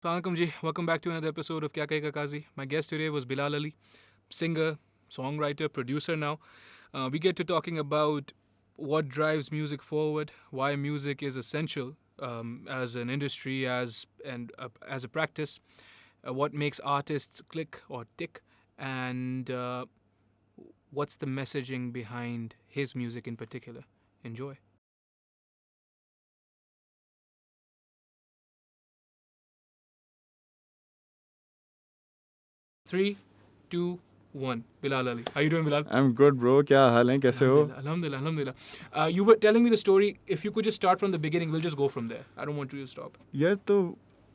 Assalamualaikum ji, welcome back to another episode of Kya Kahega Kazi. My guest today was Bilal Ali, singer, songwriter, producer now. We get to talking about what drives music forward, why music is essential as an industry, as a practice, what makes artists click or tick, and what's the messaging behind his music in particular. Enjoy. Three, two, one. Bilal Ali. How you doing, Bilal? I'm good, bro. क्या हाल है, कैसे हो? Alhamdulillah, alhamdulillah. You were telling me the story. If you could just start from the beginning, we'll just go from there. I don't want you to stop. यार तो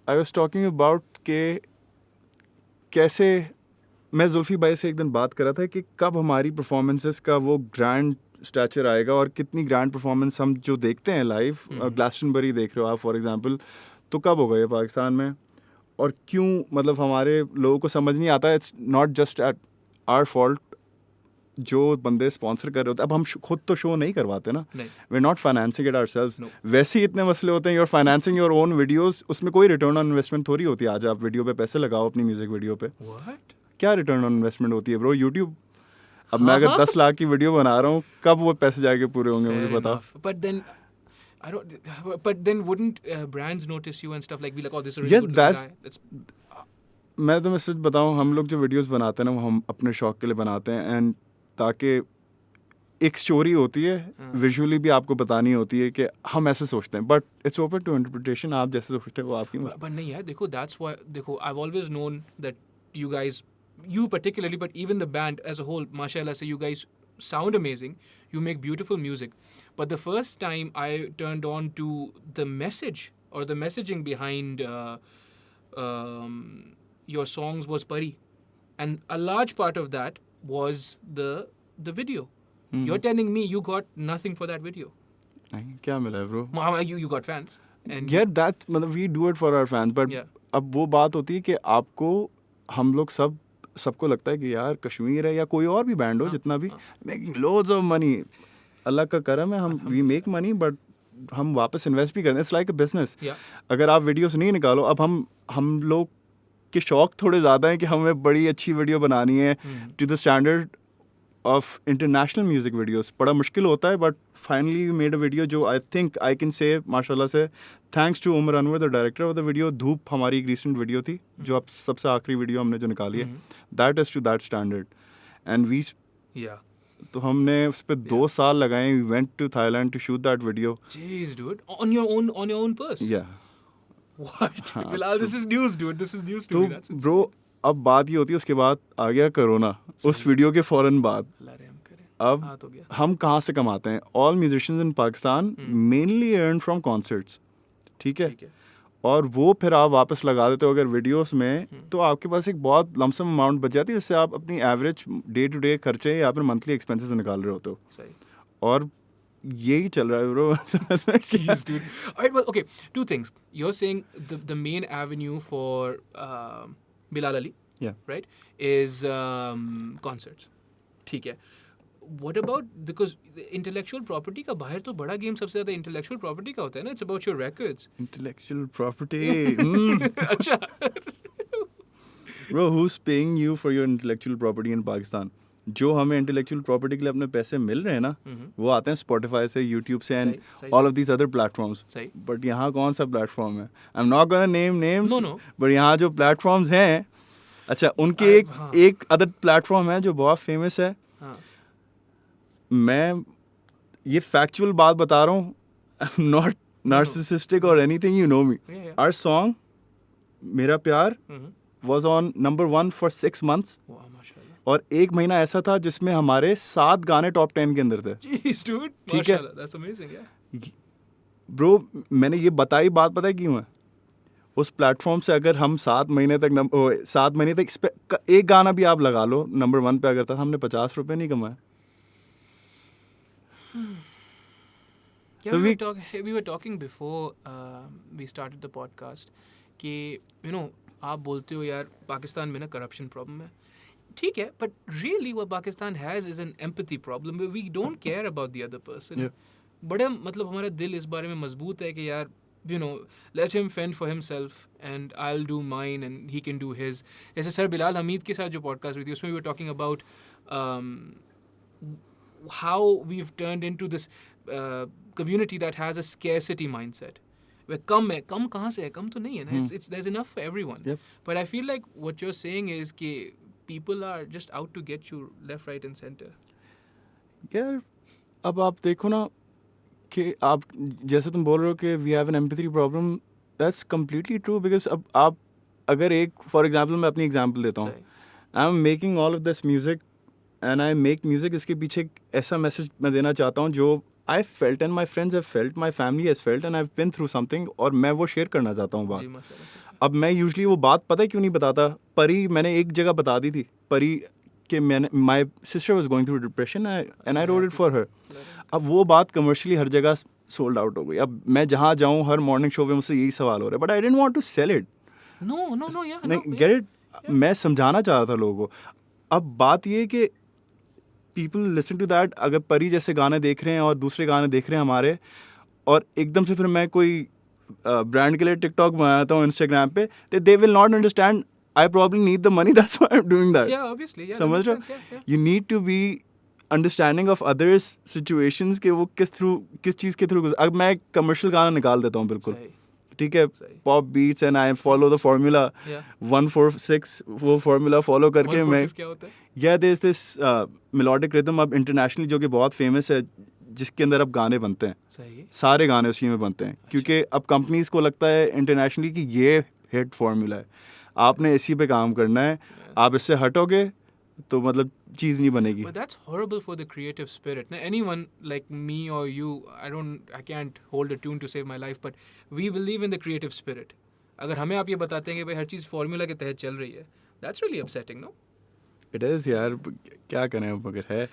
I was talking about कि कैसे मैं जुल्फी भाई से एक दिन बात कर रहा था कि कब हमारी परफॉर्मेंसेस का वो ग्रैंड स्टैचर आएगा और कितनी ग्रैंड परफॉर्मेंस हम जो देखते हैं लाइव, ग्लासटनबरी देख रहे हो आप फॉर एग्जांपल, तो कब होगा ये पाकिस्तान में और क्यों, मतलब हमारे लोगों को समझ नहीं आता. It's not just at our fault. जो बंदे स्पॉन्सर कर रहे होते हैं, अब हम खुद तो शो नहीं करवाते ना, we are not financing it ourselves. वैसे ही इतने मसले होते हैं. You are financing your own videos, उसमें कोई रिटर्न ऑन इन्वेस्टमेंट थोड़ी होती है. आज आप वीडियो पे पैसे लगाओ अपनी म्यूजिक वीडियो पे, क्या रिटर्न ऑन इन्वेस्टमेंट होती है ब्रो? यूट्यूब, अब मैं अगर 10 लाख की वीडियो बना रहा हूँ, कब वो पैसे जाके पूरे होंगे मुझे बताओ. But then, I don't. But then, wouldn't brands notice you and stuff like be like, oh, this is a really good guy. That's मैं तुम्हें सच बताऊँ, हम लोग जो वीडियोस बनाते हैं ना, वो हम अपने शौक के लिए बनाते हैं, एंड ताकि एक स्टोरी होती है, विजुअली भी आपको बतानी होती है कि हम ऐसे सोचते हैं, but it's open to interpretation. आप जैसे सोचते हैं वो आपकी. But नहीं यार, देखो, that's why, देखो, I've always known that you guys, you particularly, but even the band as a whole, mashallah, say you guys sound amazing. You make beautiful music. But the first time I turned on to the message or the messaging behind your songs was Pari, and a large part of that was the video. You're telling me you got nothing for that video? नहीं, क्या मिला है bro? You got fans. And yeah, that मतलब we do it for our fans, but अब वो बात होती है कि आपको, हम लोग सबको लगता है कि यार कश्मीर है या कोई और भी बैंड हो, जितना भी, मेकिंग लोड्स ऑफ मनी, अल्लाह का करम है, हम वी मेक मनी, बट हम वापस इन्वेस्ट भी करते हैं. It's like a business. अगर आप वीडियोस नहीं निकालो, अब हम लोग के शौक थोड़े ज़्यादा हैं कि हमें बड़ी अच्छी वीडियो बनानी है to the standard of international music videos. बड़ा मुश्किल होता है, but finally we made a video जो I think I can say माशाल्लाह से thanks to Umar Anwar, the director of the video. धूप हमारी एक रिसेंट वीडियो थी, जो अब सबसे आखिरी वीडियो हमने जो निकाली है, that is to that standard. And we तो हमने उस पर 2 साल लगाए. We went to Thailand to shoot that video. Jeez, dude, on your own purse. या What? Bilal, this is news, dude. This is news to me. That's insane. Bro, अब बात ये होती है, उसके बाद आ गया कोरोना, उस वीडियो के फौरन बाद. अब हम कहाँ से कमाते हैं? All musicians in Pakistan mainly earn from concerts. ठीक है, और वो फिर आप वापस लगा देते हो अगर वीडियोस में, तो आपके पास एक बहुत लमसम अमाउंट बच जाती है, जिससे आप अपनी एवरेज डे टू डे खर्चे या फिर मंथली एक्सपेंसेस निकाल रहे होते हो. और यही चल रहा है bro. Jeez, dude. All right, well, okay. Two things. You're saying the main avenue for Bilal Ali, right, is concerts. ठीक है. What about, because intellectual property का बाहर तो बड़ा गेम सबसे ज़्यादा intellectual property का होता है ना. It's about your records. Intellectual property. अच्छा. Bro, who's paying you for your intellectual property in Pakistan? जो हमें इंटेलेक्चुअल प्रॉपर्टी के लिए अपने पैसे मिल रहे हैं ना, वो आते हैं स्पॉटिफाई से, यूट्यूब से, and all of these other platforms. But यहाँ कौन सा प्लेटफॉर्म है? आई am not gonna name names, but यहाँ जो प्लेटफॉर्म्स हैं, अच्छा, उनके एक अदर प्लेटफॉर्म है जो बहुत फेमस है. मैं ये फैक्चुअल बात बता रहा हूँ, नॉट नार्सिसिस्टिक और anything, you know me. Our song मेरा प्यार was on number 1 for 6 months. और 1 महीना ऐसा था जिसमें हमारे 7 गाने टॉप 10 के अंदर थे. ठीक है ब्रो, मैंने ये बताई बात, पता है क्यों है? उस प्लेटफॉर्म से अगर हम 7 महीने तक इस पे एक गाना भी आप लगा लो नंबर 1 पे अगर था, हमने 50 रुपये नहीं कमाए. So we were talking before we started the podcast कि आप बोलते हो यार पाकिस्तान में ना करप्शन प्रॉब्लम है. ठीक है, but really what Pakistan has is an empathy problem. We don't care about the other person. बड़ा मतलब हमारा दिल इस बारे में मजबूत है कि यार you know, let him fend for himself and I'll do mine and he can do his. जैसे सर बिलाल हमीद के साथ जो podcast हुई थी उसमें we were talking about how we've turned into this community that has a scarcity mindset. Where कम है, कम कहाँ से है, कम तो नहीं है ना. It's there's enough for everyone. Yep. But I feel like what you're saying is कि people are just out to get you left, right and center. यार अब आप देखो ना कि आप जैसे तुम बोल रहे हो कि we have an empathy problem, that's completely true. Because अब आप अगर एक फॉर एग्जांपल मैं अपनी एग्जांपल देता हूँ, I am making all of this music and I make music. इसके पीछे एक ऐसा मैसेज मैं देना चाहता हूँ जो I felt and my friends have felt, my family has felt and I have been through something, और मैं वो शेयर करना चाहता हूँ बात. अब मैं यूजली वो बात पता है क्यों नहीं बताता. परी मैंने एक जगह बता दी थी, परी कि मैंने my sister was going through depression and I road it for her. अब वो बात कमर्शियली हर जगह सोल्ड आउट हो गई. अब मैं जहाँ जाऊँ हर मॉर्निंग शो पे मुझसे यही सवाल हो रहा है, but I don't want to sell it. नहीं गेट इट. मैं समझाना चाह रहा था लोगों को. अब बात ये कि पीपल लिसन टू दैट. अगर परी जैसे गाने देख रहे हैं और दूसरे गाने देख रहे हैं हमारे, और एकदम से फिर मैं कोई ब्रांड के लिए टिकटॉक बनाता हूँ इंस्टाग्राम पे, they will not understand. I probably need the money, that's why I'm doing that. Yeah, obviously. Yeah, समझ रहे हो? You need to be understanding of others situations कि वो किस चीज़ के थ्रू. अब मैं एक कमर्शियल गाना निकाल देता हूँ बिल्कुल, ठीक है, pop beats and I follow the formula 146. वो फॉर्मूला फॉलो करके मैं yeah there is this melodic rhythm अब इंटरनेशनली जो कि बहुत फेमस है, जिसके अंदर अब गाने बनते हैं. सही. सारे गाने उसी में बनते हैं. क्योंकि अब कंपनीज को लगता है इंटरनेशनली कि ये हिट फॉर्मूला है, आपने इसी पे काम करना है. आप इससे हटोगे तो मतलब चीज़ नहीं बनेगी. But that's horrible for the creative spirit. Now, anyone like me or you, I can't hold a tune to save my life, but we believe in the creative spirit. अगर हमें आप ये बताते हैं कि भाई हर चीज़ फॉर्मूला के तहत चल रही है, that's really upsetting, no? It is यार, क्या करें मगर है.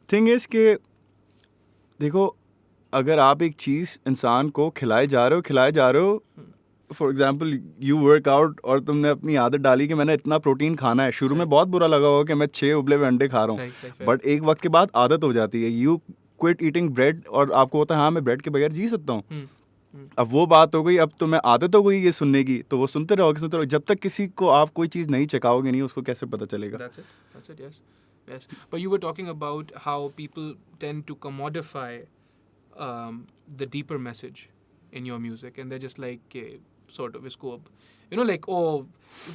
Thing is कि देखो, अगर आप एक चीज़ इंसान को खिलाए जा रहे हो, for example you work out और तुमने अपनी आदत डाली कि मैंने इतना प्रोटीन खाना है. शुरू में बहुत बुरा लगा होगा कि मैं 6 उबले हुए अंडे खा रहा हूँ, बट एक वक्त के बाद आदत हो जाती है. यू क्विट ईटिंग ब्रेड और आपको होता है हाँ मैं ब्रेड के बगैर जी सकता हूँ. अब वो बात हो गई, अब तुम्हें आदत हो गई ये सुनने की, तो वो सुनते रहोगे. जब तक किसी को आप कोई चीज़ नहीं चखाओगे नहीं, उसको कैसे पता चलेगा. That's it, yes. But you were talking about how people tend to commodify the deeper message in your music, and they're just like sort of इसको अब like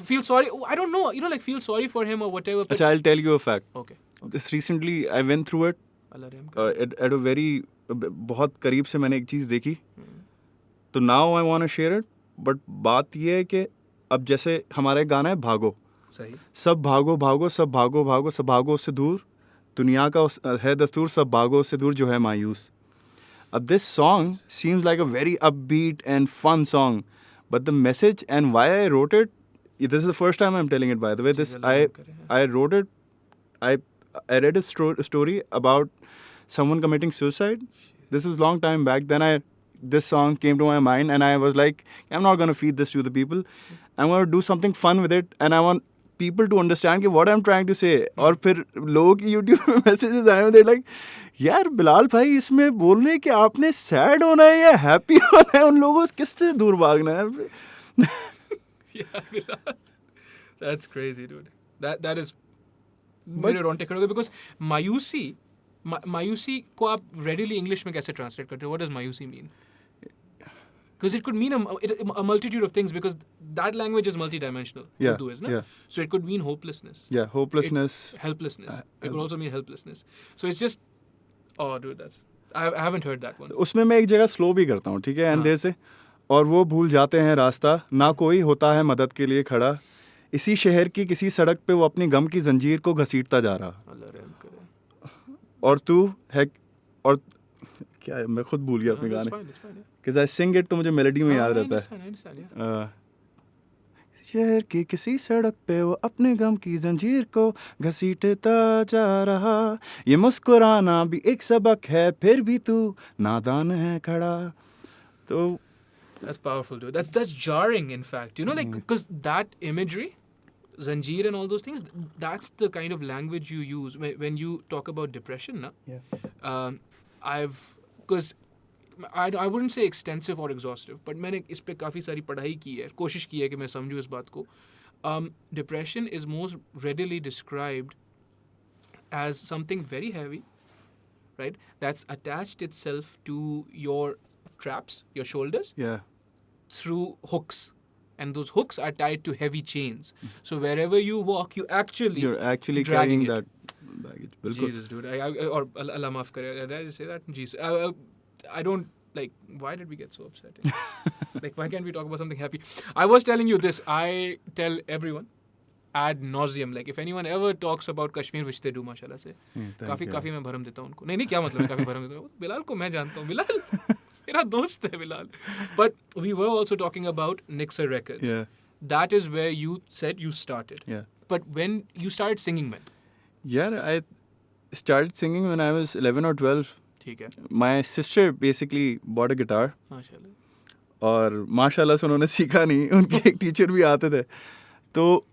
feel sorry, I don't know, like feel sorry for him or whatever. Achha, I'll tell you a fact. Okay. This recently I went through it at a very बहुत करीब से मैंने एक चीज़ देखी, तो now I want to share it. But बात ये है कि अब जैसे हमारा एक गाना है भागो. सही. सब भागो भागो, सब भागो भागो, सब भागो उससे दूर, दुनिया का है दस्तूर, सब भागो उससे दूर जो है मायूस. अब this song seems like a very upbeat and fun song, but the message and why I wrote it, this is the first time I'm telling it, by the way. I wrote it, I read a story about someone committing suicide. This was long time back. Then this song came to my mind and I was like, I'm not going to feed this to the people. I'm going to do something fun with it and I want people to understand what I'm trying to say. और फिर लोगों की YouTube में messages आए, they're like, यार बिलाल भाई इसमें बोल रहे हैं कि आपने सैड होना है या हैप्पी होना है, उन लोगों से किससे दूर भागना है. Yeah, Bilal. That's crazy, dude. That is मेरे रोंगटे खड़े हो गए, because मायूसी को आप readily English में कैसे translate करते हो? What does मायूसी mean? Because it could mean a multitude of things, because that language is multidimensional. Yeah, Urdu is, no? yeah. So it could mean hopelessness. Yeah, hopelessness. Helplessness. It could also mean helplessness. So it's just, oh, dude, I haven't heard that one. उसमें मैं एक जगह slow भी करता हूँ, ठीक है, and there से, और वो भूल जाते हैं रास्ता, ना कोई होता है मदद के लिए खड़ा, इसी शहर की किसी सड़क पे वो अपनी गम की जंजीर को घसीटता जा रहा. अल्लाह रहम करे. और तू है, और क्या है, मैं खुद भूल गया अपने गाने, because I sing it तो मुझे मेलोडी में याद रहता है. शहर की किसी सड़क पे वो अपने गम की जंजीर को घसीटता जा रहा, ये मुस्कुराना भी एक सबक है, फिर भी तू नादान है खड़ा. तो that's powerful, dude. That's jarring, in fact. Like, because that imagery, Zanjeer and all those things, that's the kind of language you use when you talk about depression, na? Yeah. Because I wouldn't say extensive or exhaustive, but मैंने इस पे काफ़ी सारी पढ़ाई की है, कोशिश की है कि मैं समझूँ इस बात को. Depression is most readily described as something very heavy, right? That's attached itself to your traps, your shoulders, Yeah. through hooks. And those hooks are tied to heavy chains. So wherever you walk, you're actually carrying dragging it. that baggage. बिल्कुल. Jesus, dude. Or Allah maaf kare. Did I just say that? Jesus. I don't, like, why did we get so upset? Like, why can't we talk about something happy? I was telling you this. I tell everyone ad nauseum. Like, if anyone ever talks about Kashmir, which they do, mashallah se, काफी मैं भरम देता हूँ उनको. नहीं क्या मतलब है काफी भरम देता हूँ? बिलाल को मैं जानता हूँ. बिलाल मेरा दोस्त है Bilal. But we were also talking about Nixer Records. Yeah. That is where you said you started. Yeah. But when you started singing when? Yeah, I started singing when I was 11 or 12. ठीक है. My sister basically bought a guitar. माशाल्लाह. और माशाल्लाह से उन्होंने सीखा नहीं. उनके एक टीचर भी आते थे. तो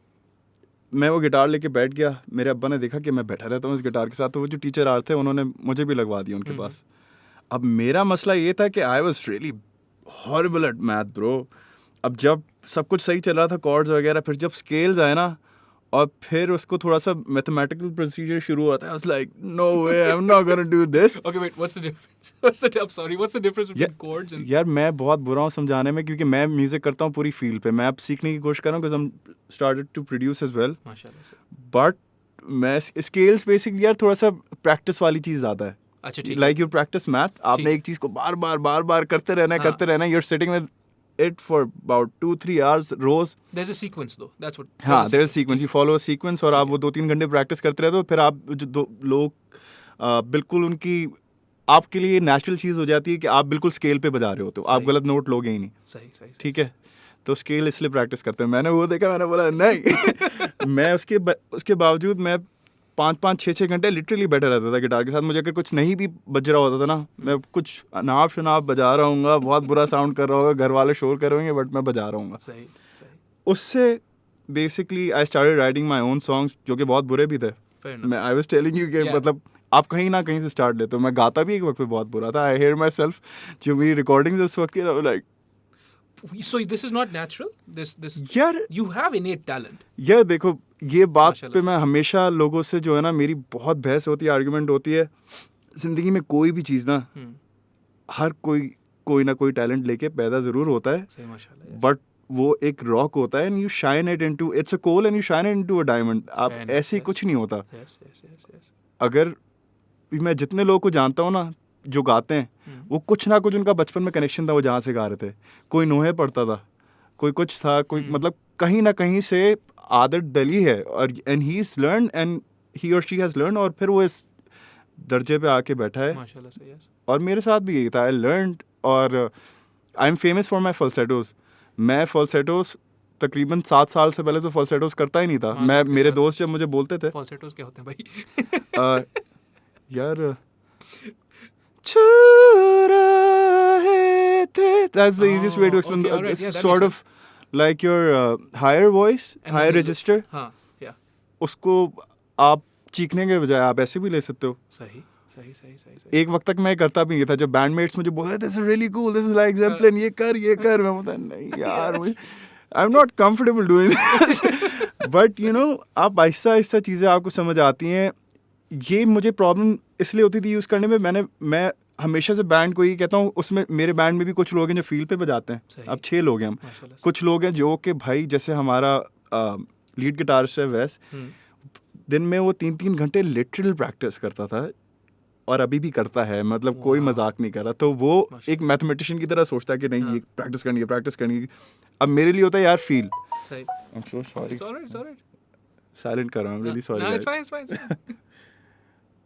मैं वो गिटार लेके बैठ गया. मेरे अब्बा ने देखा कि मैं बैठा रहता हूँ इस गिटार के साथ. तो वो जो टीचर आ रहे थे उन्होंने मुझे भी लगवा दिया उनके पास. अब मेरा मसला ये था कि I was really horrible at math bro. अब जब सब कुछ सही चल रहा था कॉर्ड्स वगैरह, फिर जब स्केल्स आए ना और फिर उसको थोड़ा सा मैथमेटिकल प्रोसीजर शुरू होता है, I was like no way, I am not gonna do this. Okay, wait, what's the difference? What's the difference between chords and... यार मैं बहुत बुरा हूँ समझाने में, क्योंकि मैं म्यूजिक करता हूँ पूरी फील पे. मैं अब सीखने की कोशिश कर रहा हूँ, because I am started to produce as well. माशाल्लाह से. बट मैं स्केल्स बेसिकली यार थोड़ा सा प्रैक्टिस वाली चीज़ ज़्यादा है. अच्छा ठीक है. लाइक यू प्रैक्टिस मैथ, आपने एक चीज़ को बार बार करते रहना you are sitting with it for about 2-3 hours रोज. There's a sequence though. That's what. हाँ, there is a sequence. You follow a sequence और आप वो 2-3 घंटे प्रैक्टिस करते रहते हो. फिर आप जो लोग बिल्कुल उनकी आपके लिए नेचुरल चीज़ हो जाती है कि आप बिल्कुल स्केल पे बजा रहे हो, तो आप गलत नोट लोगे ही नहीं. सही. ठीक है, तो स्केल इसलिए प्रैक्टिस करते हैं. मैंने वो देखा, मैंने बोला नहीं. मैं उसके बावजूद मैं 5-6 घंटे लिटरली बैठा रहता था गिटार के साथ. मुझे अगर कुछ नहीं भी बज रहा होता था ना, मैं कुछ अनाप शनाप बजा रहा हूँगा, बहुत बुरा साउंड कर रहा होगा, घर वाले शोर कर रहे होंगे, बट मैं बजा रहा हूँगा. सही. उससे basically I started writing my own songs, जो कि बहुत बुरे भी थे. मैं आई वाज टेलिंग यू कि मतलब आप कहीं ना कहीं से स्टार्ट लेते हो. मैं गाता भी एक वक्त पे बहुत बुरा था. आई हेयर माई सेल्फ, जो मेरी रिकॉर्डिंग उस वक्त की, like So this is not natural. This यार you have innate talent. यार देखो, ये बात पे मैं हमेशा लोगों से जो है ना, मेरी बहुत बहस होती है, आर्गुमेंट होती है. जिंदगी में कोई भी चीज़ ना, हर कोई ना कोई टैलेंट लेके पैदा ज़रूर होता है. सही माशाल्लाह. बट वो एक रॉक होता है, and you shine it into, it's a coal and you shine it into a diamond. आप ऐसे ही कुछ नहीं होता. Yes. अगर मैं जितने लोगों को जानता हूँ ना जो गाते हैं, वो कुछ ना कुछ उनका बचपन में कनेक्शन था, वो जहाँ से गा रहे थे. कोई नोहे पढ़ता था, कोई कुछ था, कोई मतलब कहीं ना कहीं से आदत डली है. और and he is learn and he और शी हैज लर्न, और फिर वो इस दर्जे पे आके बैठा है. माशाल्लाह से. Yes. और मेरे साथ भी यही था. आई लर्न, और I am famous for my falsettos. मैं फॉल्सेटोस तकरीबन 7 साल से पहले तो फॉल्सेटोस करता ही नहीं था. मैं मेरे दोस्त जब मुझे बोलते थे, फॉल्सेटोस क्या होते हैं भाई? यार that's the easiest way to explain. Okay, right. It's sort of like your higher voice, higher register. हाँ, yeah. उसको आप चीखने के बजाय आप ऐसे भी ले सकते हो. सही. एक वक्त तक मैं करता भी नहीं था. जब बैंडमेट्स मुझे बोलते थे, this is really cool, this is like Zeppelin, ये कर, मैं बोलता नहीं यार, I'm not comfortable doing this. But you know, आप आहिस्ता चीज़ें आपको समझ आती हैं. ये मुझे प्रॉब्लम इसलिए होती थी यूज़ करने में. मैं हमेशा से बैंड को ही कहता हूँ, उसमें मेरे बैंड में भी कुछ लोग हैं जो फील्ड पे बजाते हैं. अब 6 लोग हैं हम. कुछ लोग हैं जो कि भाई, जैसे हमारा लीड गिटारिस्ट है वैस, दिन में वो 3-3 घंटे लिटरल प्रैक्टिस करता था, और अभी भी करता है. मतलब कोई मजाक नहीं कर रहा. तो वो एक मैथमेटिशियन की तरह सोचता है कि नहीं, ये प्रैक्टिस करनी है. अब मेरे लिए होता है यार फील. सही. I'm so sorry. It's all right. Silent कर रहा हूँ. really sorry. No, it's fine.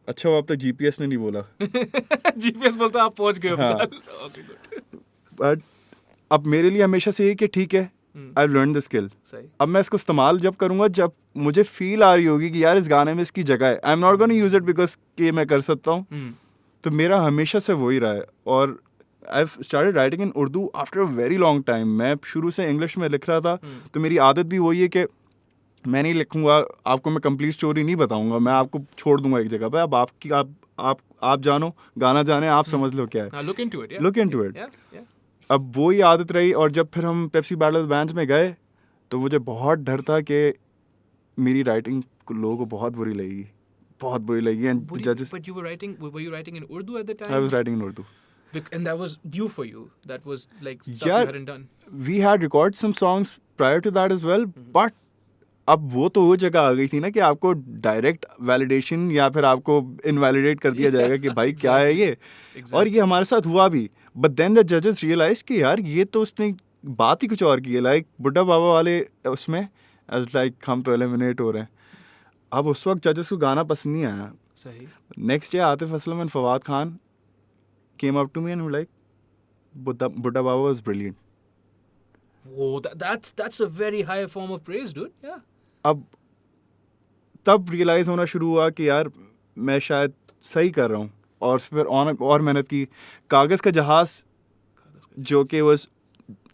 अच्छा वो अब तक जीपीएस ने नहीं बोला. जीपीएस बोलता आप पहुंच गए. Okay good. बट अब मेरे लिए हमेशा से ये कि ठीक है, आई लर्न द स्किल. अब मैं इसको इस्तेमाल जब करूंगा जब मुझे फील आ रही होगी कि यार इस गाने में इसकी जगह है. आई am not gonna use it because कि मैं कर सकता हूँ. तो मेरा हमेशा से वही रहा है. और I started writing in Urdu after a very long time. मैं शुरू से इंग्लिश में लिख रहा था, तो मेरी आदत भी वही है कि मैं नहीं लिखूंगा, आपको मैं कंप्लीट स्टोरी नहीं बताऊंगा, मैं आपको छोड़ दूंगा एक जगह पे. अब आप जानो, गाना जाने, आप समझ लो क्या है. Now look into it. Yeah. Look into it. Yeah. अब वही आदत रही, और जब फिर हम Pepsi battle of the bands में गए तो मुझे बहुत डर था कि मेरी राइटिंग लोगों को बहुत बुरी लगेगी. एंड जजेस, But you were writing in Urdu at the time? I was writing in Urdu. And that was new for you. That was like stuff Yeah. you hadn't done. We had recorded some songs prior to that as well, but अब वो तो वो जगह आ गई थी ना कि आपको डायरेक्ट वैलिडेशन या फिर आपको इनवैलिडेट कर दिया जाएगा कि भाई क्या है ये. और ये हमारे साथ हुआ भी. बट देन द जजेस रियलाइज कि यार ये तो उसने बात ही कुछ और की है. लाइक बुड्ढा बाबा वाले उसमें लाइक हम तो एलिमिनेट हो रहे हैं. अब उस वक्त जजेस को गाना पसंद नहीं आया. सही. Next day Atif Aslam and Fawad Khan came up to me and were like, Buddha Baba was brilliant. Whoa, that's a very high form of praise, dude. Yeah. अब तब रियलाइज़ होना शुरू हुआ कि यार मैं शायद सही कर रहा हूँ. और फिर और मेहनत की. कागज़ का जहाज़ जो कि was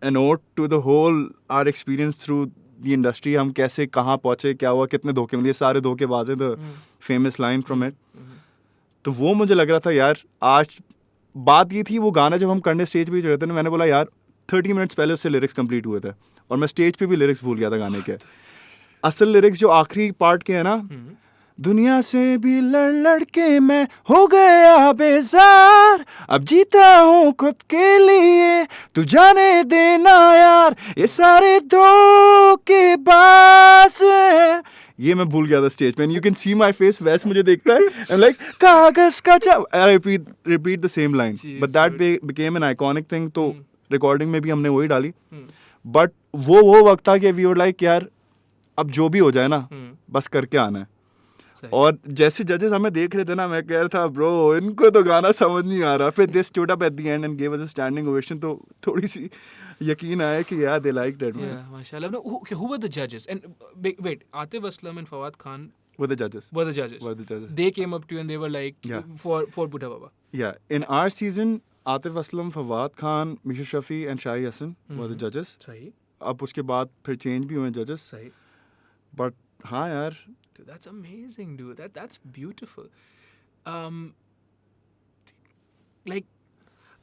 a note to the whole our experience through the industry. हम कैसे कहाँ पहुँचे, क्या हुआ, कितने धोखे मिले, सारे धोखेबाज हैं. The famous line from it. तो वो मुझे लग रहा था यार, आज बात ये थी, वो गाना जब हम करने स्टेज पे चढ़े थे ना, मैंने बोला यार 30 मिनट्स पहले उससे लिरिक्स कंप्लीट हुए थे और मैं स्टेज पे भी लिरिक्स भूल गया था गाने के. असल लिरिक्स जो आखिरी पार्ट के हैं ना, दुनिया से भी लड़ के मैं हो गया बेजार, अब जीता हूँ खुद के लिए, तू जाने देना यार, ये सारे धोखेबाज हैं. ये मैं भूल गया था स्टेज पे. You can see my face, वैस मुझे देखता है. आई एम लाइक कागज का I repeat the same line. But that became an iconic thing. तो रिकॉर्डिंग में भी हमने वही डाली. बट वो वक्त था कि वी वर लाइक यार अब जो भी हो जाए ना, बस करके आना है. और जैसे जजेस हमें देख रहे थे ना, मैं कह रहा था ब्रो इनको तो गाना समझ नहीं आ रहा. फिर they stood up at the end give us a standing ovation. तो थोड़ी सी यकीन आया कि यार they liked it. Yeah, mashallah. No, who were the judges? And wait, Atif Aslam and Fawad Khan were the judges. They came up to you and they were like, Yeah. for Buddha Baba. Yeah, in our season, Atif Aslam, Fawad Khan, Misha Shafi and Shahi Hassan were the judges. सही. अब उसके बाद फिर change भी हुए जजेस. सही. But हाँ यार, Dude, that's amazing, dude. That's beautiful. Like,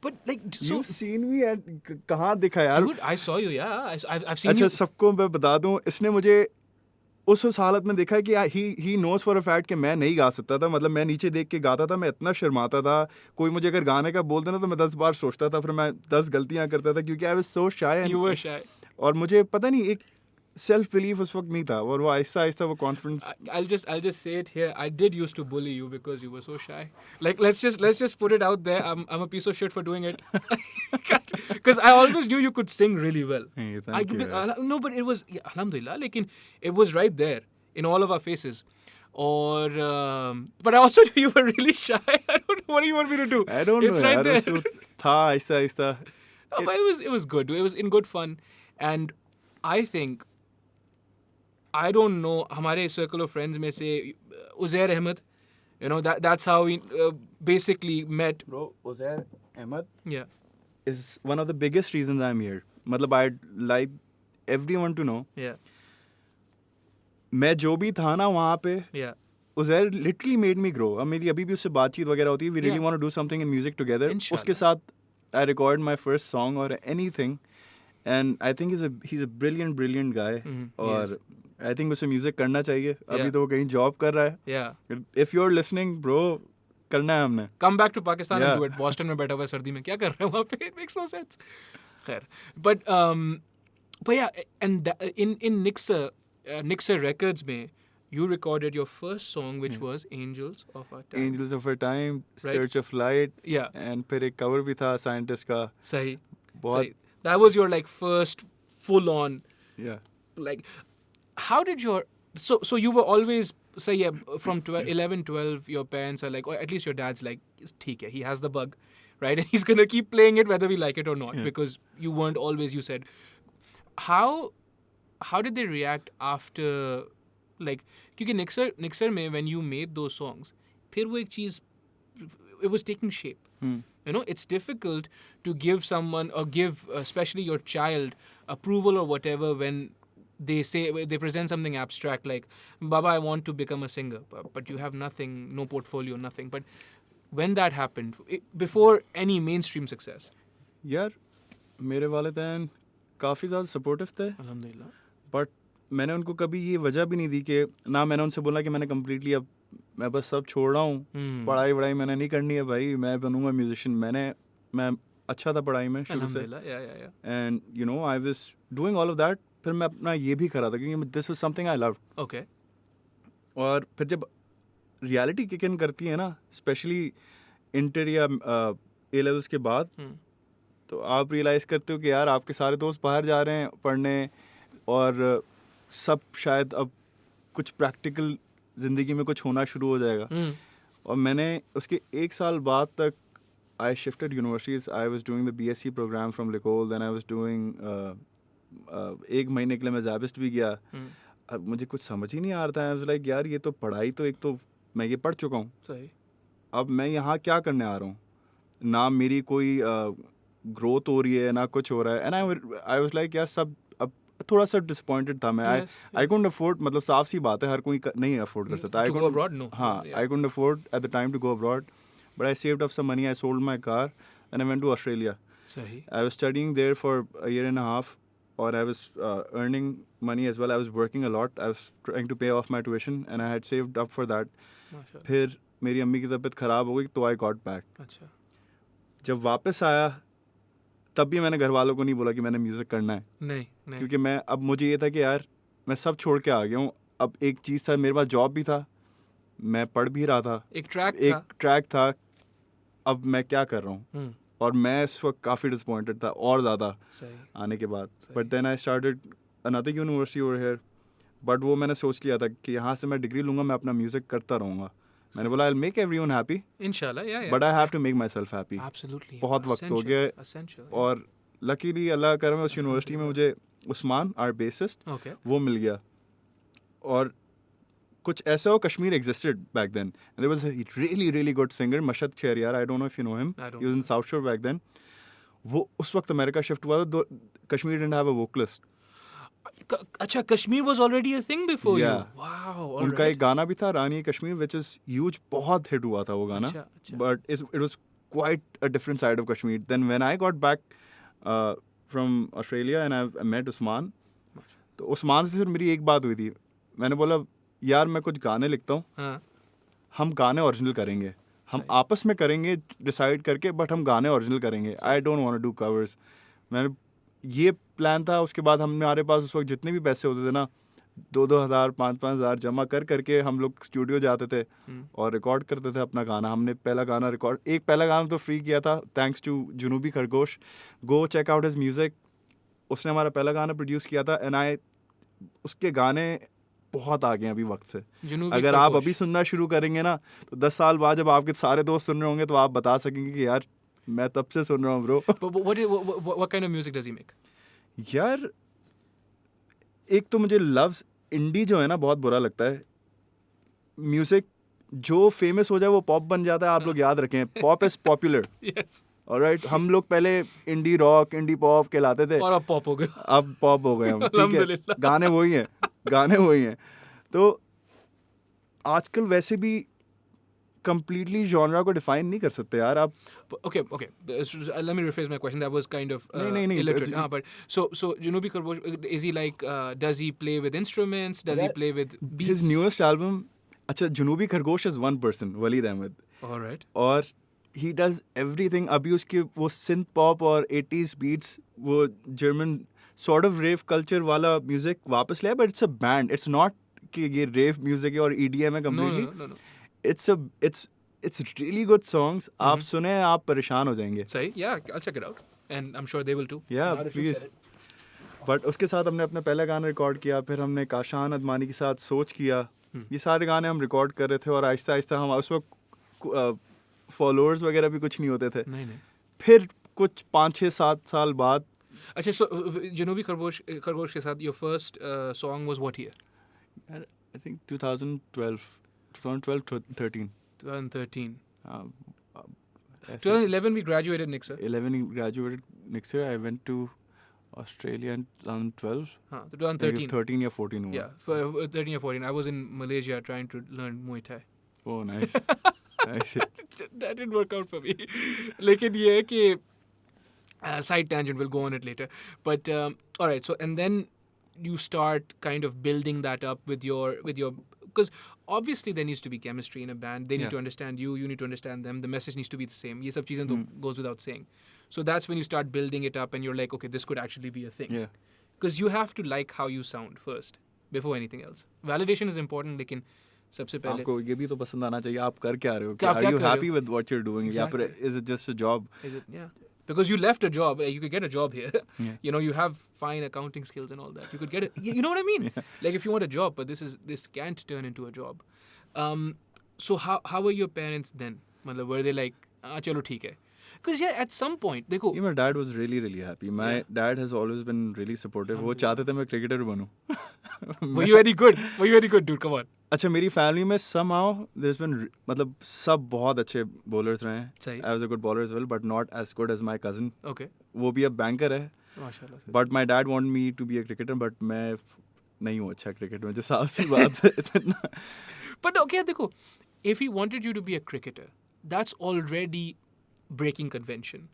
but like, so you've seen me at कहाँ दिखा यार. dude, I saw you. Yeah, I've seen अच्छा you. सबको मैं बता दूं, इसने मुझे उस हालत में देखा कि he knows for a fact कि मैं नहीं गा सकता था. मतलब मैं नीचे देख के गाता था, मैं इतना शर्माता था. कोई मुझे अगर गाने का बोल देना तो मैं 10 बार सोचता था, फिर मैं 10 गलतियां करता था क्योंकि I was so shy. You were shy. और मुझे पता नहीं, एक सेल्फ बिलीफ उस वक्त नहीं था, और वो आहिस्ता आहिस्ता वो confidence. I'll just say it here. I did used to bully you because you were so shy. Like let's just put it out there. I'm a piece of shit for doing it. Because I always knew you could sing really well. Hey, thank you. No, but it was alhamdulillah. Like it was right there in all of our faces. Or but I also knew you were really shy. I don't know what do you want me to do. I don't know. It's right there. था Aahista Aahista. No, but it was good. It was in good fun, and I think. I don't know, हमारे circle of friends में से Uzair Ahmed, you know, that's how we basically met. Bro, Uzair Ahmed Yeah. is one of the biggest reasons I'm here. मतलब I'd like everyone to know. Yeah. मैं जो भी था ना वहाँ पे, Yeah. Uzair literally made me grow. अब मेरी अभी भी उससे बातचीत वगैरह होती है. We really Yeah. want to do something in music together. Inshallah. उसके साथ I record my first song or anything, and I think he's a brilliant guy. और I think उसे म्यूजिक करना चाहिए. अभी तो वो कहीं जॉब कर रहा है. Yeah. If you're listening, bro, करना है हमने. Come back to Pakistan Yeah. and do it. Boston में बैठा हुआ है सर्दी में क्या कर रहे हैं वहाँ पे? It makes no sense. खैर. But yeah, and in Nixer Records में you recorded your first song which was Angels of Our Time. Angels of Our Time, Right. Search of Light, Yeah. and फिर एक cover भी था Scientist का. सही. बहुत. सही. That was your like first full on Yeah. like. How did your so you were always say from 11 12 your parents are like, or at least your dad's like, theek hai, he has the bug, right, and he's gonna keep playing it whether we like it or not. Yeah. Because you weren't always, you said. How did they react after, like, क्योंकि Nixer में when you made those songs, फिर वो एक चीज, it was taking shape. You know, it's difficult to give someone or give especially your child approval or whatever when they present something abstract like, Baba, I want to become a singer, but you have nothing, no portfolio, nothing. But when that happened, before any mainstream success? यार मेरे वालिदैन काफ़ी ज़्यादा supportive थे, Alhamdulillah. But मैंने उनको कभी ये वजह भी नहीं दी कि ना मैंने उनसे बोला कि मैंने कम्प्लीटली अब मैं बस सब छोड़ रहा हूँ, पढ़ाई वढ़ाई मैंने नहीं करनी है भाई, मैं बनूंगा म्यूजिशियन। मैं अच्छा था पढ़ाई में शुरू से, and you no I was doing all of that. फिर मैं अपना ये भी करा था क्योंकि this was something I loved. Okay. और फिर जब रियलिटी किक इन करती है ना, स्पेशली इंटर या ए लेवल्स के बाद, तो आप रियलाइज़ करते हो कि यार आपके सारे दोस्त बाहर जा रहे हैं पढ़ने, और सब शायद अब कुछ प्रैक्टिकल ज़िंदगी में कुछ होना शुरू हो जाएगा। और मैंने उसके 1 साल बाद तक I shifted universities. I was doing the BSc program from Licol. Then I was doing 1 महीने के लिए मैं ज़ाबिस्ट भी गया। अब मुझे कुछ समझ ही नहीं आ रहा था। I was like यार ये तो पढ़ाई तो एक तो मैं ये पढ़ चुका हूँ, सही, अब मैं यहाँ क्या करने आ रहा हूँ, ना मेरी कोई ग्रोथ हो रही है ना कुछ हो रहा है। एंड आई वाज लाइक यार सब, अब थोड़ा सा डिसअपॉइंटेड था मैं। आई कुडंट अफोर्ड, मतलब साफ सी बात है हर कोई नहीं अफोर्ड कर सकता। I couldn't afford at the time to go abroad, but I saved up some money. I sold my car and I went to Australia. Sahi. I was studying there for a year and a half, or I was earning money as well. I was working a lot. I was trying to pay off my tuition and I had saved up for that. फिर मेरी अम्मी की तबीयत ख़राब हो गई तो I got back. अच्छा। जब वापस आया तब भी मैंने घर वालों को नहीं बोला कि मैंने म्यूज़िक करना है। नहीं। क्योंकि मैं, अब मुझे ये था कि यार मैं सब छोड़ के आ गया हूँ। अब एक चीज़ था, मेरे पास जॉब भी था, मैं पढ़ भी रहा था, एक ट्रैक था, अब मैं क्या कर रहा हूँ। और मैं इस वक्त काफ़ी डिसअपॉइंटेड था और ज़्यादा आने के बाद। But then I started another university over here, but वो मैंने सोच लिया था कि यहाँ से मैं डिग्री लूँगा, मैं अपना म्यूज़िक करता रहूँगा। मैंने बोला I will make everyone happy इंशाल्लाह, but I have to make myself happy. बहुत वक्त हो गया, और लकीली अल्लाह का करम उस यूनिवर्सिटी में मुझे उस्मान आर बेसिस्ट वो मिल गया। और कुछ ऐसा हो, Kashmir existed back then. And there was a really good singer, Mashhad Chehryar. I don't know if you know him. He was in South Shore back then. वो उस वक्त अमेरिका शिफ्ट हुआ था, Kashmir didn't have a vocalist. अच्छा, Kashmir was already a thing before you. Wow. उनका एक गाना भी था, रानी कश्मीर, which is huge, बहुत हिट हुआ था वो गाना. But it was quite a different side of Kashmir. Then when I got back from Australia and I met Usman, तो उस्मान से फिर मेरी एक बात हुई थी। मैंने बोला यार मैं कुछ गाने लिखता हूँ, हम गाने ओरिजिनल करेंगे, हम आपस में करेंगे डिसाइड करके, बट हम गाने ओरिजिनल करेंगे। I don't want to do covers. मैंने ये प्लान था। उसके बाद हमारे पास उस वक्त जितने भी पैसे होते थे ना, 2-2 हज़ार 5-5 हज़ार जमा करके हम लोग स्टूडियो जाते थे और रिकॉर्ड करते थे अपना गाना। हमने पहला गाना तो फ्री किया था, thanks to Junoobi Khargosh. Go check out his music. उसने हमारा पहला गाना प्रोड्यूस किया था, एंड उसके गाने बहुत आगे हैं अभी वक्त से। अगर आप अभी सुनना शुरू करेंगे ना, तो 10 साल बाद जब आपके सारे दोस्त सुन रहे होंगे तो आप बता सकेंगे कि यार मैं तब से सुन रहा हूँ bro. What kind of music does he make? यार एक तो मुझे लव्स इंडी जो है ना बहुत बुरा लगता है। म्यूजिक जो फेमस हो जाए वो पॉप बन जाता है। आप लोग याद रखें, पॉप इज पॉपुलर। ऑलराइट, हम लोग पहले इंडी रॉक, इंडी पॉप कहलाते थे, और अब पॉप हो गए। अब पॉप हो गए हम, ठीक है। गाने वही हैं। तो आजकल वैसे भी completely genre को define नहीं कर सकते यार आप। Okay. Let me rephrase my question. That was kind of नहीं, illiterate. But so Junubi Khargosh, is he like, does he play with instruments? Does he play with beats? His newest album, अच्छा, Junubi Khargosh is one person, Waleed Ahmed. All right. और he does everything. अभी उसके वो synth pop और 80s beats, वो German sort of rave culture वाला music वापस लिया, but it's a band. It's not कि ये rave music है और EDM है completely. No. It's really good songs. आप सुने, आप परेशान हो जाएंगे। सही, yeah, I'll check it out, and I'm sure they will too. Yeah, please. But उसके साथ हमने अपना पहला गाना रिकॉर्ड किया, फिर हमने काशान अदमानी के साथ सोच किया। ये सारे गाने हम रिकॉर्ड कर रहे थे और आहिस्ता आहिस्ता हम उस वक्त फॉलोअर्स वगैरह भी कुछ नहीं होते थे। नहीं। फिर कुछ 5-6-7 साल बाद। अच्छा, so जुनूबी खरगोश के साथ your first song was what year? I think 2012, 13. 2013. 2011 we graduated next year. 11 we graduated next year. I went to Australia in 2012. 2013. 13 या 14 हुआ. Yeah, 13 or 14. I was in Malaysia trying to learn Muay Thai. Oh, nice. That didn't work out for me. लेकिन ये है कि side tangent, we'll go on it later. But all right, so and then you start kind of building that up with your because obviously there needs to be chemistry in a band. They need to understand you, you need to understand them. The message needs to be the same. ये सब चीजें तो goes without saying. So that's when you start building it up and you're like, okay, this could actually be a thing. Yeah. Because you have to like how you sound first before anything else. Validation is important, लेकिन सबसे पहले आपको ये भी तो पसंद आना चाहिए आप कर क्या रहे हो क्या- are क्या you कर रहे happy with what you're doing या फिर Exactly. is it just a job Is it? Yeah. Because you left a job, you could get a job here. Yeah. You know, you have fine accounting skills and all that. You could get it. You know what I mean? Like if you want a job, but this can't turn into a job. So how were your parents then? मतलब were they like, चलो ठीक है? Because yeah, at some point, देखो. My dad was really happy. My dad has always been really supportive. वो चाहते थे मैं cricketer बनूं. Were you any good? Were you any good, dude? Come on. अच्छा मेरी फैमिली में somehow there's been मतलब सब बहुत अच्छे bowlers रहे हैं. सही. I was a good bowler as well, but not as good as my cousin. Okay. वो भी अब banker है. माशाल्लाह से. But my dad wanted me to be a cricketer, but मैं नहीं हूँ अच्छा cricket में जो साफ सी बात है इतना. But okay, देखो, if he wanted you to be a cricketer, that's already breaking convention.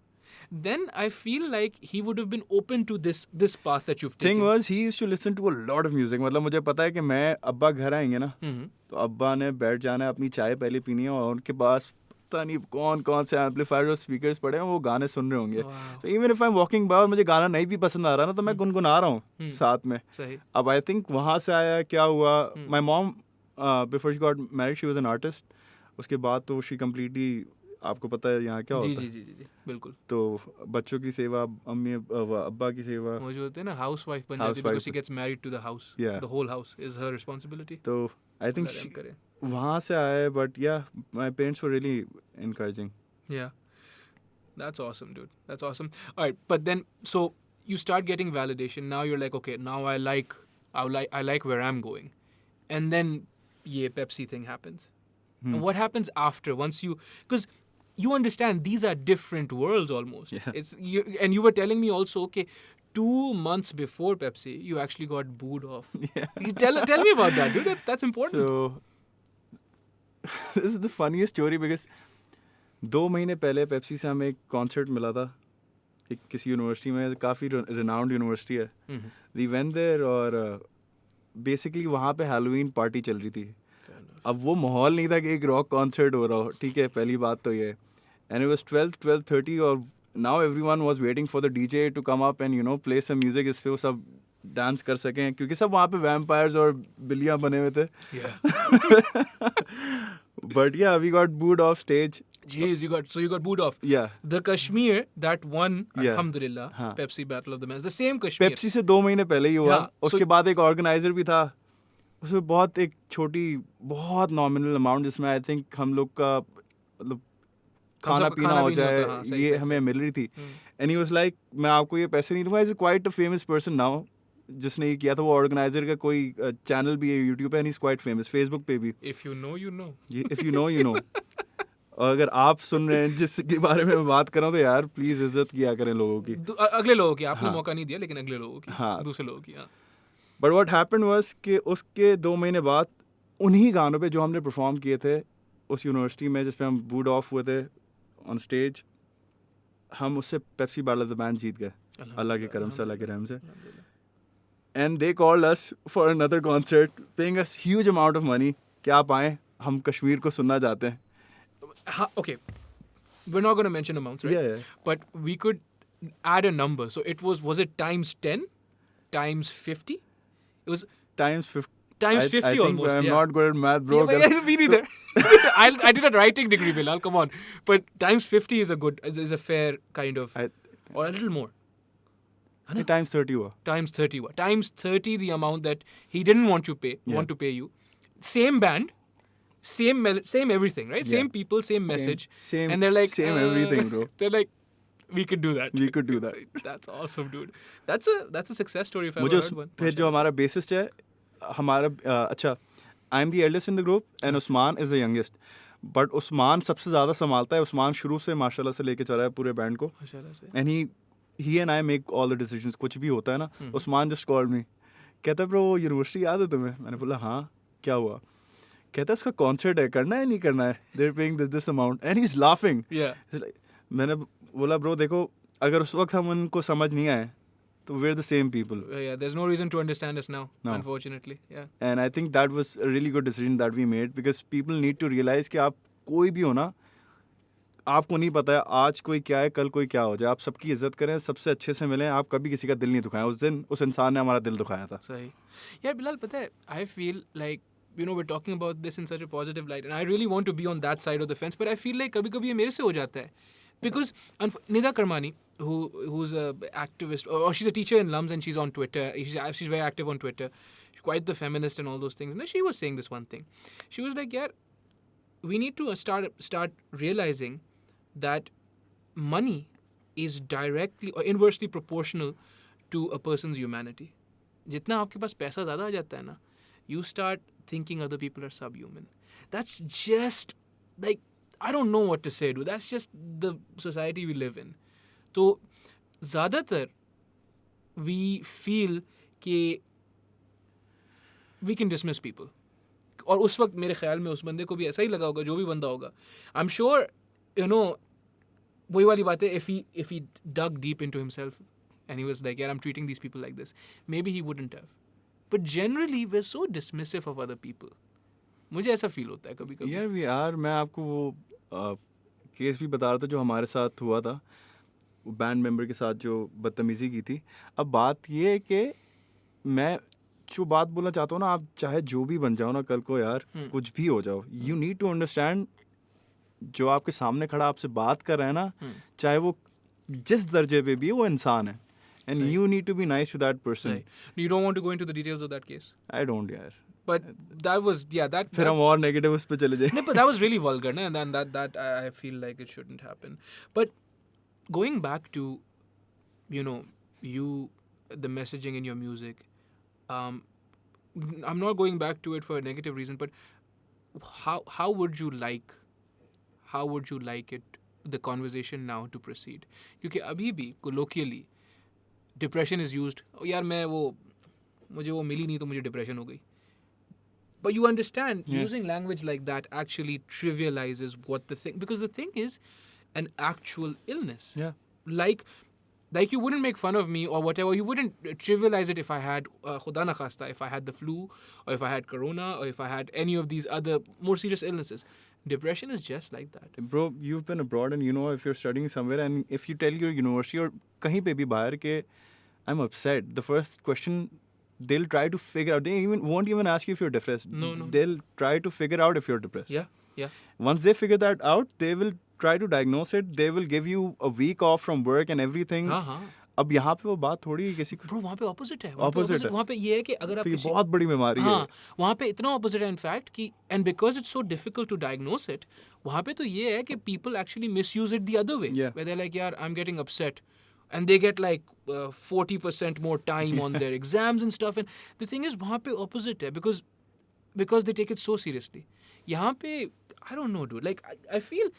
Then I feel like he would have been open to this path that you've taken. Thing was, he used to listen to a lot of music. मतलब मुझे पता है कि मैं अब्बा घर आएंगे ना तो अब्बा ने बैठ जाना है अपनी चाय पहले पीनी है और उनके पास पता नहीं कौन से एम्पलीफायर और स्पीकर्स पड़े हैं वो गाने सुन रहे होंगे. So even if I'm walking by और मुझे गाना नहीं भी पसंद आ रहा ना तो मैं गुनगुना रहा हूँ साथ में. सही. अब I think वहाँ से आया क्या हुआ. My mom before she got married she was an artist. उसके बाद तो she completely आपको पता है यहाँ क्या होता है. जी बिल्कुल. तो बच्चों की सेवा अम्मी अब्बा की सेवा वो जो होते हैं ना हाउस वाइफ बन जाती है because she gets married to the house. Yeah. The whole house is her responsibility. तो I think Let him करे. वहाँ से आए but yeah my parents were really encouraging. Yeah. That's awesome, dude. That's awesome. All right, but then so you start getting validation. Now you're like, okay, now I like where I'm going. And then ये Pepsi thing happens. And what happens after once you because you understand these are different worlds almost. Yeah. It's you and you were telling me also, okay, 2 months before Pepsi, you actually got booed off. Yeah. You tell me about that, dude. That's important. So this is the funniest story because 2 महीने पहले Pepsi से हमें एक concert मिला था एक किसी university में काफ़ी रिनाउंड यूनिवर्सिटी है. We went there और बेसिकली वहाँ पे हैलोवीन पार्टी चल रही थी. अब वो माहौल नहीं था कि एक रॉक कॉन्सर्ट हो रहा हो. ठीक है पहली बात तो ये एंड इट वाज 12:30 और now everyone was waiting for the DJ to come up and you know play some music इस पे वो सब डांस कर सकें क्योंकि सब वहाँ पे वैम्पायर्स और बिल्लियाँ बने हुए थे. But yeah we got booed off stage. Jeez, you got booed off. Yeah. The Kashmir that won, Yeah. Alhamdulillah, हाँ. Pepsi Battle of the Bands. The same Kashmir. Pepsi से 2 महीने पहले ही हुआ. Yeah, उसके बाद एक ऑर्गेनाइजर भी था. उसमें बहुत एक छोटी बहुत नॉमिनल अमाउंट जिसमें आई थिंक हम लोग का मतलब खाना पीना हो जाए ये हमें मिल रही थी. एंड ही वाज लाइक मैं आपको ये पैसे नहीं दूंगा. Is quite a famous person now जिसने ये किया था. वो ऑर्गेनाइजर का कोई चैनल भी है यूट्यूब पे and he is quite famous. Facebook पे भी. If you know, you know. If you know you know. और अगर आप सुन रहे हैं जिसके बारे में मैं बात कर रहा हूँ तो यार प्लीज इज्जत किया करें लोगों की. अगले लोगों की आपने हाँ. मौका नहीं दिया लेकिन अगले लोगों की. हाँ. दूसरे लोगों की. हाँ. बट व्हाट हैपेंड वाज कि उसके 2 महीने बाद उन्हीं गानों पे जो हमने परफॉर्म किए थे उस यूनिवर्सिटी में जिस पे हम बूड ऑफ हुए थे ऑन स्टेज हम उससे Pepsi battle of the band जीत गए. अल्लाह के करम से अल्लाह के रहम से. And they called us for another concert paying us huge amount of money कि आप आएँ हम कश्मीर को सुनना चाहते हैं. Okay, we're not going to mention amounts, right? Yeah. But we could add a number. So it was it times 10, times 50? It was Times 50. times 50 I think almost. I'm yeah. not good at math, bro. Yeah, but me neither. I did a writing degree, Bilal. Come on, but times 50 is a fair kind of, or a little more. Times 30 हुआ. Times 30 हुआ. Times 30 the amount that he didn't want to pay. Yeah. Want to pay you. Same band. Same everything, right? Yeah. Same people, same message. Same, and they're like same everything, bro. They're like, we could do that. We could do that. That's awesome, dude. That's a success story if I मुझे ever heard one. फिर जो हमारा bassist है हमारा अच्छा I am the eldest in the group and Usman is the youngest. But Usman सबसे ज़्यादा संभालता है. उस्मान शुरू से माशाल्लाह से लेके चल रहा है पूरे बैंड को. माशाल्लाह से. And he and I make all the decisions. कुछ भी होता है ना उस्मान जस्ट कॉल्ड मी कहता है ब्रो वो यूनिवर्सिटी याद है तुम्हें. मैंने बोला हाँ क्या हुआ. कहता है उसका कॉन्सर्ट है, करना है नहीं करना है, they are paying this amount and he is laughing. Yeah. मैंने बोला ब्रो देखो, अगर उस वक्त हम उनको समझ नहीं आए तो we're the same people. Yeah, there's no reason to understand us now, No. unfortunately. Yeah. And I think that was a really good decision that we made, because people need to realize कि आप कोई भी हो ना, आपको नहीं पता है आज कोई क्या है, कल कोई क्या हो जाए. आप सबकी इज्जत करें, सबसे अच्छे से मिलें. आप कभी किसी का दिल नहीं दुखाएं. उस दिन उस इंसान ने हमारा दिल दुखाया था. सही. Yeah, Bilal, पता है, I feel like, you know, we're talking about this in such a positive light, and I really want to be on that side of the fence, but I feel like कभी-कभी ये मेरे से हो जाता है. Because Nida Karmani, who's a activist, or she's a teacher in LUMS, and she's on Twitter. She's very active on Twitter. She's quite the feminist and all those things. And she was saying this one thing. She was like, yeah, we need to start realizing that money is directly or inversely proportional to a person's humanity. जितना आपके पास पैसा ज़्यादा आ जाता है ना, you start thinking other people are subhuman. That's just like, I don't know what to say, dude. That's just the society we live in. तो ज़्यादातर we feel कि we can dismiss people. और उस वक्त मेरे ख्याल में उस बंदे को भी ऐसा ही लगा होगा, जो भी बंदा होगा. I'm sure, you know, वही वाली बात है, if he dug deep into himself and he was like, yeah, I'm treating these people like this, maybe he wouldn't have. But generally, we're so dismissive of other people. मुझे ऐसा feel होता है कभी कभी. यार वी आर. मैं आपको वो केस भी बता रहा था जो हमारे साथ हुआ था, बैंड मेंबर के साथ जो बदतमीज़ी की थी. अब बात ये है कि मैं जो बात बोलना चाहता हूँ ना, आप चाहे जो भी बन जाओ ना कल को यार, कुछ भी हो जाओ, यू नीड टू अंडरस्टैंड जो आपके सामने खड़ा आपसे बात कर रहा है ना, चाहे वो जिस दर्जे पे भी है, वो इंसान है. And Sahi. you need to be nice to that person. Right. You don't want to go into the details of that case. I don't, यार. But that was, yeah, that. फिर हम और नेगेटिव उस पे चले जाए. No, but that was really vulgar, na? And then that I feel like it shouldn't happen. But going back to, you know, the messaging in your music, I'm not going back to it for a negative reason, but how would you like it, the conversation now to proceed? क्योंकि अभी भी colloquially depression is used. Oh, यार मुझे वो मिली नहीं तो मुझे depression हो गई. But you understand, using language like that actually trivializes what the thing, because the thing is an actual illness. Yeah. Like you wouldn't make fun of me or whatever. You wouldn't trivialize it if I had khuda na khasta, if I had the flu, or if I had corona, or if I had any of these other more serious illnesses. Depression is just like that. Bro, you've been abroad, and you know, if you're studying somewhere and if you tell your university or कहीं पे भी बाहर के I'm upset, the first question they'll try to figure out, they won't even ask you if you're depressed. No. They'll try to figure out if you're depressed. Yeah. Once they figure that out, they will try to diagnose it. They will give you a week off from work and everything. हाँ. अब यहाँ पे वो बात थोड़ी किसी को. Bro, वहाँ पे opposite है. Opposite है. वहाँ पे ये है कि अगर आप तो ये बहुत बड़ी बीमारी है. हाँ, वहाँ पे इतना opposite है in fact कि, and because it's so difficult to diagnose it, वहाँ पे तो ये है कि people actually misuse it the other way. Yeah. Where they're like, यार, I'm getting upset. And they get like 40% more time on their exams and stuff. And the thing is, वहाँ पे opposite है because they take it so seriously. यहाँ पे, I don't know, dude. Like, I feel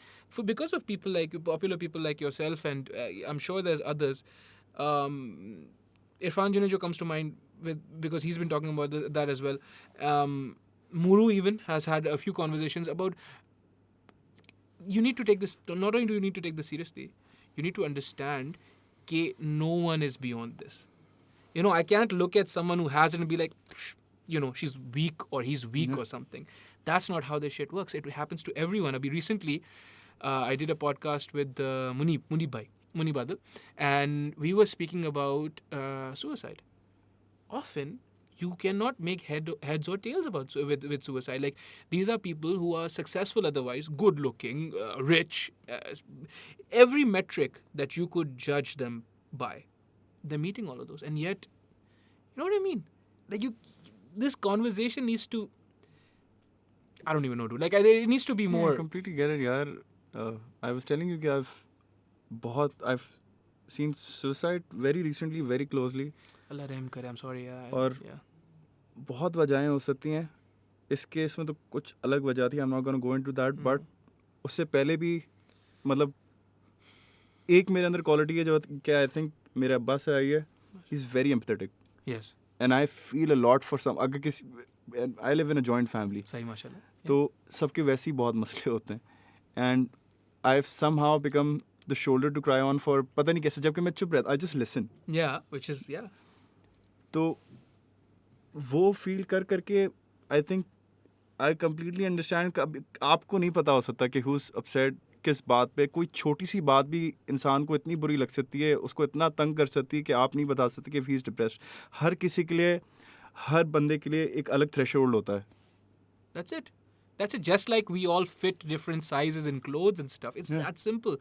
because of people like popular people like yourself, and I'm sure there's others. Irfan Junejo comes to mind because he's been talking about that as well. Muru even has had a few conversations about, you need to take this, not only do you need to take this seriously, you need to understand that no one is beyond this. You know, I can't look at someone who has it and be like, you know, she's weak or he's weak or something. That's not how this shit works. It happens to everyone. Recently, I did a podcast with Muni Badal, and we were speaking about suicide. Often, you cannot make heads or tails about with suicide. Like, these are people who are successful otherwise, good looking, rich, every metric that you could judge them by. They're meeting all of those, and yet, you know what I mean? Like, this conversation needs to, I don't even know, dude. Like, it needs to be more. I completely get it, yaar. I was telling you that I've seen suicide very recently, very closely. Allah रहम करे, I'm sorry. और बहुत वजहें हो सकती हैं. इस case में तो कुछ अलग वजह थी. I'm not going to go into that. But उससे पहले भी, मतलब, एक मेरे अंदर क्वालिटी है जो क्या I think मेरे अब्बा से आई है. He's very empathetic. Yes. And I feel a lot for some. अगर किसी I live in a joint family. सही माशाल्लाह. तो सबके वैसे ही बहुत मसले होते हैं. And I've somehow become the shoulder to cry on for पता नहीं कैसे, जबकि मैं चुप रहता. I just listen. Yeah, which is yeah. तो वो फील करके आई थिंक आई कम्प्लीटली अंडरस्टैंड. आपको नहीं पता हो सकता कि who's upset किस बात पे. कोई छोटी सी बात भी इंसान को इतनी बुरी लग सकती है, उसको इतना तंग कर सकती है कि आप नहीं बता सकते कि he is depressed. हर किसी के लिए, हर बंदे के लिए एक अलग थ्रेशोल्ड होता है. That's it. That's it. Just like we all fit different sizes in clothes and stuff. It's that simple.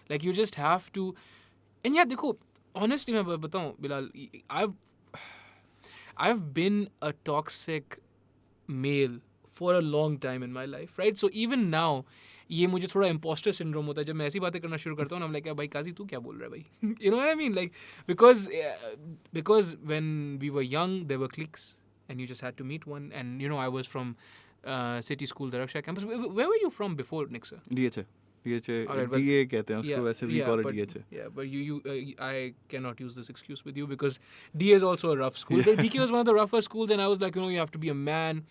Like you just have to. And yeah, देखो, honestly मैं बताऊँ Bilal, I've been a toxic male for a long time in my life, right? So even now, ये मुझे थोड़ा imposter syndrome होता है जब मैं ऐसी बातें करना शुरू करता हूँ. I'm like, भाई काजी तू क्या बोल रहा है भाई? You know what I mean? Like because when we were young, there were cliques, and you just had to meet one. And you know, I was from City School, the Raksha campus. Where were you from before, Nixa? DHA. Alright, well, DA कहते हैं उसको, वैसे we call it DHA. Yeah, but I cannot use this excuse with you because DA is also a rough school. DK was one of the rougher schools, and I was like, you know, you have to be a man.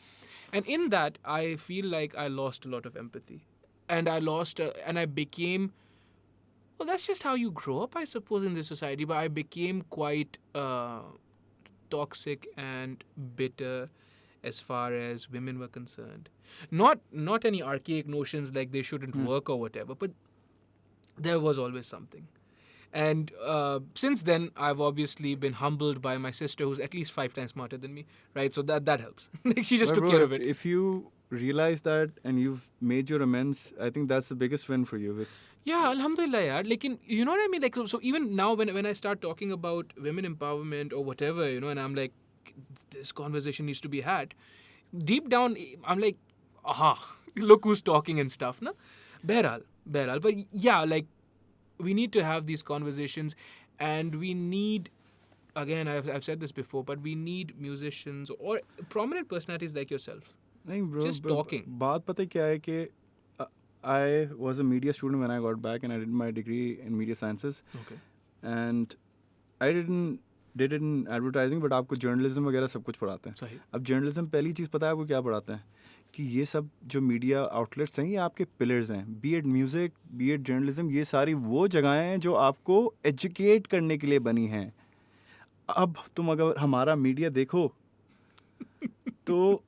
And in that, I feel like I lost a lot of empathy. And I lost, and I became, well, that's just how you grow up, I suppose, in this society. But I became quite toxic and bitter as far as women were concerned. Not any archaic notions like they shouldn't work or whatever, but there was always something. And since then, I've obviously been humbled by my sister, who's at least 5 times smarter than me, right? So that helps. Like she just took care of it. If you realize that and you've made your amends, I think that's the biggest win for you. Yeah, alhamdulillah, yaar. Like, you know what I mean? Like, so even now when I start talking about women empowerment or whatever, you know, and I'm like, this conversation needs to be had. Deep down, I'm like, aha, look who's talking and stuff, na? Behral. But yeah, like, we need to have these conversations, and we need, again, I've said this before, but we need musicians or prominent personalities like yourself. नहीं bro, just talking. बात पता है क्या है कि I was a media student when I got back, and I did my degree in media sciences. Okay. And I did it in advertising, but आपको journalism वगैरह सब कुछ पढ़ाते हैं. सही. अब journalism पहली चीज़ पता है आपको क्या पढ़ाते हैं कि ये सब जो मीडिया आउटलेट्स हैं ये आपके पिलर्स हैं. B Ed music, B Ed journalism, ये सारी वो जगहें हैं जो आपको एजुकेट करने के लिए बनी हैं. अब तुम अगर हमारा मीडिया देखो तो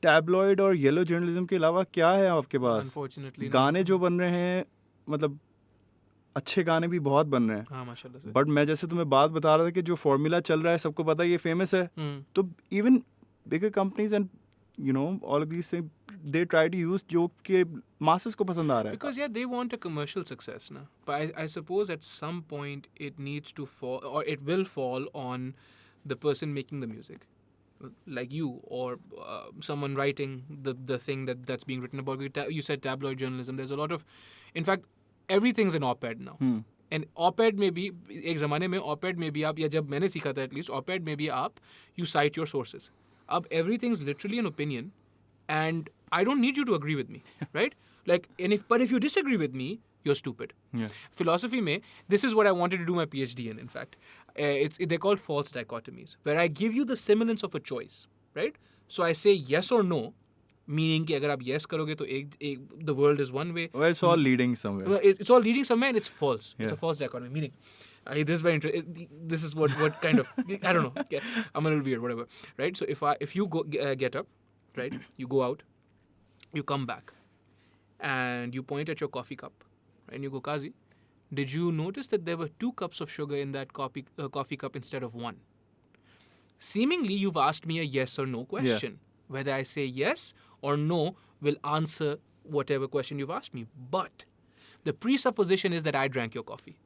टैबलॉइड और येलो जर्नलिज्म के अलावा क्या है आपके पास? Unfortunately, गाने जो बन रहे हैं, मतलब अच्छे गाने भी बहुत बन रहे हैं. हाँ, माशाल्लाह से. बट मैं जैसे तुम्हें बात बता रहा था कि जो फॉर्मूला चल रहा है सबको पता है ये फेमस है. तो even bigger companies and you know all of these things, they try to use जो के masses को पसंद आ रहा है. Because yeah, they want a commercial success now. But I suppose at some point it needs to fall, or it will fall on the person making the music, like you or someone writing the thing that's being written about. You said tabloid journalism. There's a lot of, in fact, everything's an op-ed now. And op-ed में भी एक ज़माने में op-ed में भी आप, या जब मैंने सीखा था at least, op-ed में भी आप you cite your sources. Ab everything's literally an opinion, and I don't need you to agree with me, right? Like, but if you disagree with me, you're stupid. Yeah. Philosophy mein, this is what I wanted to do my PhD in fact. They're called false dichotomies, where I give you the semblance of a choice, right? So I say yes or no, meaning कि अगर आप yes करोगे तो the world is one way. Well, it's all leading somewhere. Well, it's all leading somewhere, and it's false. Yeah. It's a false dichotomy, meaning this is very interesting. This is what kind of, I don't know. I'm a little weird, whatever, right? So if you go get up, right? You go out, you come back, and you point at your coffee cup, right? And you go, Kazi, did you notice that there were 2 cups of sugar in that coffee cup instead of 1? Seemingly, you've asked me a yes or no question. Yeah. Whether I say yes or no will answer whatever question you've asked me. But the presupposition is that I drank your coffee.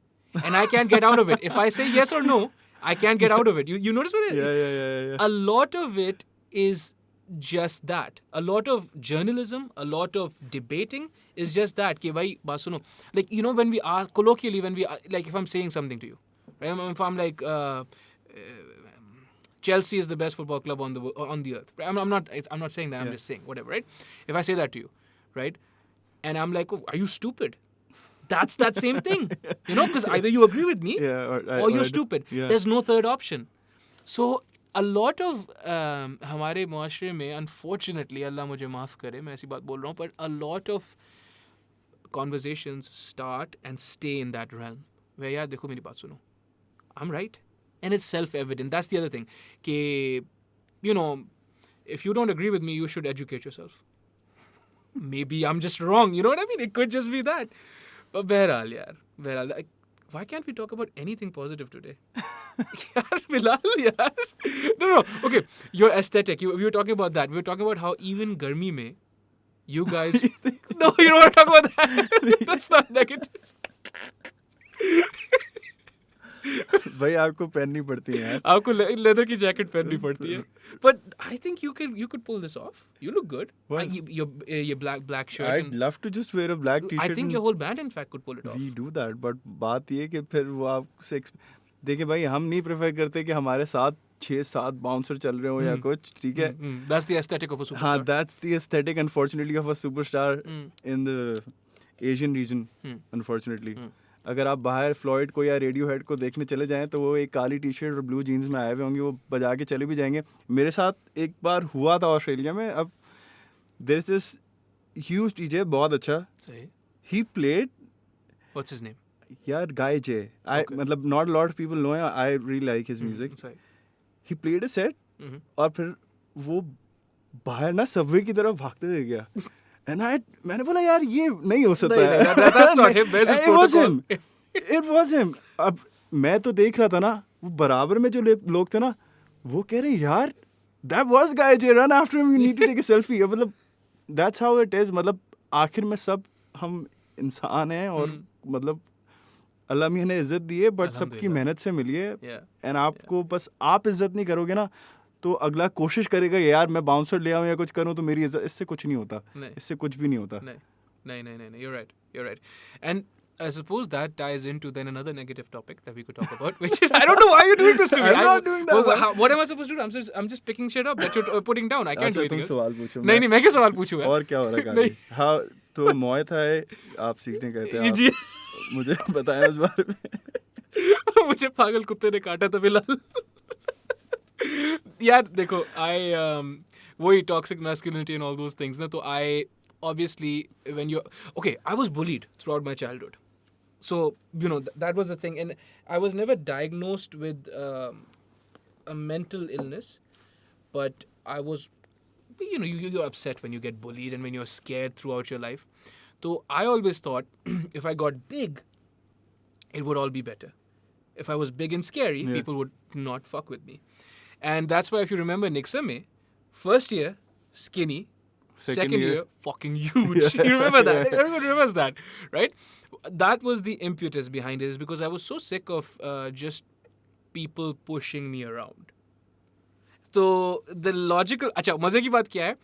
And I can't get out of it. If I say yes or no, I can't get out of it. You notice what it is? Yeah. A lot of it is just that. A lot of journalism, a lot of debating is just that. Ki bhai, baat suno. Like, you know, when we are, colloquially, like if I'm saying something to you, right? If I'm like, Chelsea is the best football club on the earth. I'm not saying that. I'm just saying whatever, right? If I say that to you, right? And I'm like, oh, are you stupid? That's that same thing, you know, because either you agree with me or you're stupid. Yeah. There's no third option. So a lot of हमारे मुआशरे में unfortunately, अल्लाह मुझे माफ़ करे मैं ऐसी बात बोल रहा हूँ, but a lot of conversations start and stay in that realm where यार देखो मेरी बात सुनो, I'm right, and it's self-evident. That's the other thing कि you know, if you don't agree with me, you should educate yourself. Maybe I'm just wrong, you know what I mean? It could just be that. But बहरहाल यार, बहरहाल, like, why can't we talk about anything positive today? यार Bilal यार. No, okay, your aesthetic, we were talking about that. We were talking about how even गर्मी में you guys no, you don't want to talk about that. That's not negative. भाई आपको पहननी पड़ती है यार. आपको लेदर की जैकेट पहननी पड़ती है. But I think you could pull this off. You look good. What? Your black shirt. I'd love to just wear a black t-shirt. I think your whole band in fact could pull it off. We do that, but बात ये कि फिर वो आपसे देखिए भाई, हम नहीं प्रेफर करते कि हमारे साथ 6-7 बाउंसर चल रहे हो या कुछ, ठीक है. That's the aesthetic of a superstar. हाँ, that's the aesthetic unfortunately of a superstar in the Asian region, unfortunately. अगर आप बाहर फ्लॉयड को या रेडियोहेड को देखने चले जाएं तो वो एक काली टी शर्ट और ब्लू जीन्स में आए हुए होंगे, वो बजा के चले भी जाएंगे. मेरे साथ एक बार हुआ था ऑस्ट्रेलिया में. अब there is this huge DJ, बहुत अच्छा. He played, what's his name? यार गाय जे. आई मतलब not lot of people know, I really like his music. He played a set और फिर वो बाहर ना सबवे की तरफ भागते हुए गया. And मैंने बोला यार ये नहीं हो सकता है. That's not him. It was him. It was him. अब मैं तो देख रहा था ना, वो बराबर में जो लोग थे ना, वो कह रहे यार that was guy J, run after him, you need to take a selfie. मतलब that's how it is. मतलब आखिर में सब हम इंसान हैं और मतलब अल्लाह मियां ने इज्जत दी है, बट सबकी मेहनत से मिली है. एंड आपको बस आप इज्जत नहीं करोगे ना तो अगला कोशिश करेगा यार मैं बाउंसर ले आऊं या कुछ करूं तो मेरी इज्जत. इससे कुछ नहीं होता. इससे कुछ भी नहीं होता. नहीं, you're right. And I suppose that ties into then another negative topic that we could talk about, which is I don't know why you're doing this to me. I'm not doing that. What am I supposed to do? I'm just picking shit up that you're putting down. I can't do anything else. सवाल पूछो. नहीं मैं क्या सवाल पूछूं यार? और क्या हो रहा है? हाँ, तो मोए था आप सीखने गए थे. जी मुझे बताया उस बारे में. मुझे पागल कुत्ते ने काटा था बिलाल. यार देखो, वही toxic masculinity and all those things ना, तो I obviously when you okay, I was bullied throughout my childhood, so you know that was the thing, and I was never diagnosed with a mental illness, but I was, you know, you're upset when you get bullied and when you're scared throughout your life. So I always thought if I got big, it would all be better. If I was big and scary, people would not fuck with me. And that's why if you remember Nixa mein, first year, skinny, second year, fucking huge. You remember that? Everyone remembers that, right? That was the impetus behind it, is because I was so sick of just people pushing me around. So the logical, अच्छा मजे की बात क्या है?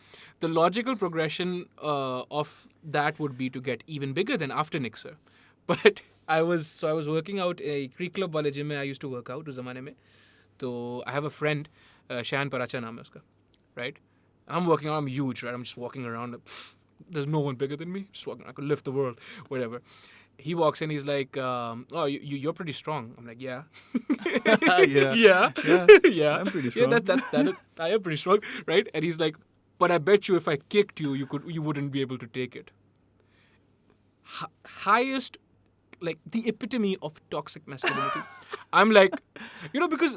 The logical progression of that would be to get even bigger than after Nixa. But I was working out a Creek Club वाले gym में I used to work out उस ज़माने में. So I have a friend, Shahan Paracha naam hai uska, right? I'm working out, I'm huge, right? I'm just walking around. There's no one bigger than me. Just walking, I could lift the world, whatever. He walks in, he's like, "Oh, you're pretty strong." I'm like, "Yeah, yeah. I'm pretty strong. Yeah, that's that. I am pretty strong, right?" And he's like, "But I bet you, if I kicked you, you wouldn't be able to take it." Highest, like the epitome of toxic masculinity. I'm like, you know, because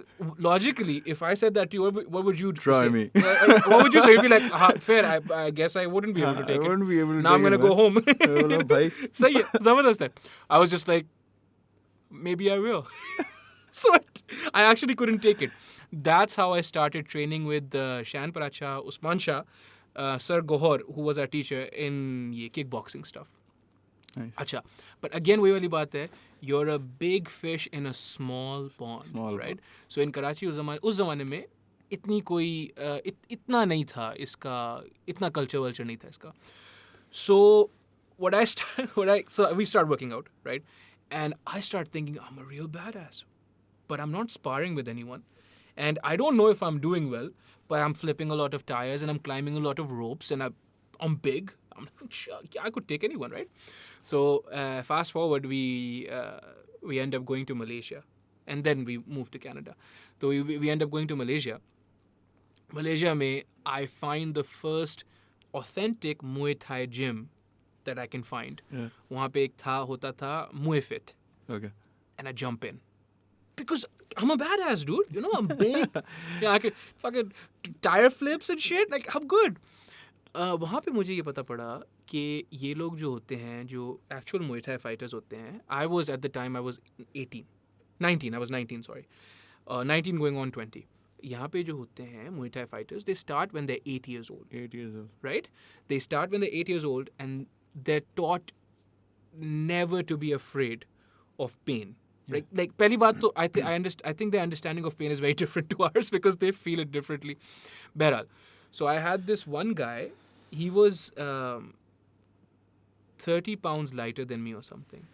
logically, if I said that to you, what would you try say? me? What would you say? You'd be like, fair. I guess I wouldn't be able to take I wouldn't be able to now take I'm gonna it, go home. भाई. सही है, जबरदस्त है. I was just like, maybe I will. So I actually couldn't take it. That's how I started training with Shan Paracha, Usman Shah, Sir Gohar, who was our teacher in kickboxing stuff. Nice. अच्छा, but again वही वाली बात है, you're a big fish in a small pond, right? So in Karachi उस ज़माने में इतनी कोई इतना नहीं था इसका, इतना culture नहीं था इसका. So so we start working out, right? And I start thinking I'm a real badass, but I'm not sparring with anyone, and I don't know if I'm doing well, but I'm flipping a lot of tires and I'm climbing a lot of ropes and I'm big. I'm like, sure, I could take anyone, right? So fast forward, we end up going to Malaysia, and then we moved to Canada. So we end up going to Malaysia, Malaysia में I find the first authentic Muay Thai gym that I can find. Yeah. वहाँ पे एक होता था Muay Fit, Okay. and I jump in because I'm a badass, dude. You know, I'm big. Yeah, I can fucking tire flips and shit. Like, I'm good. वहाँ पे मुझे ये पता पड़ा कि ये लोग जो होते हैं, जो actual Muay Thai fighters होते हैं, I was at the time I was 19, I was 19, sorry. 19 going on 20. यहाँ पे जो होते हैं Muay Thai fighters, they start when they're 8 years old, 8 years old. right? They start when they're 8 years old, and they're taught never to be afraid of pain. Like पहली बात तो I think their understanding of pain is very different to ours because they feel it differently. Behral. So I had this one guy, he was 30 pounds lighter than me or something.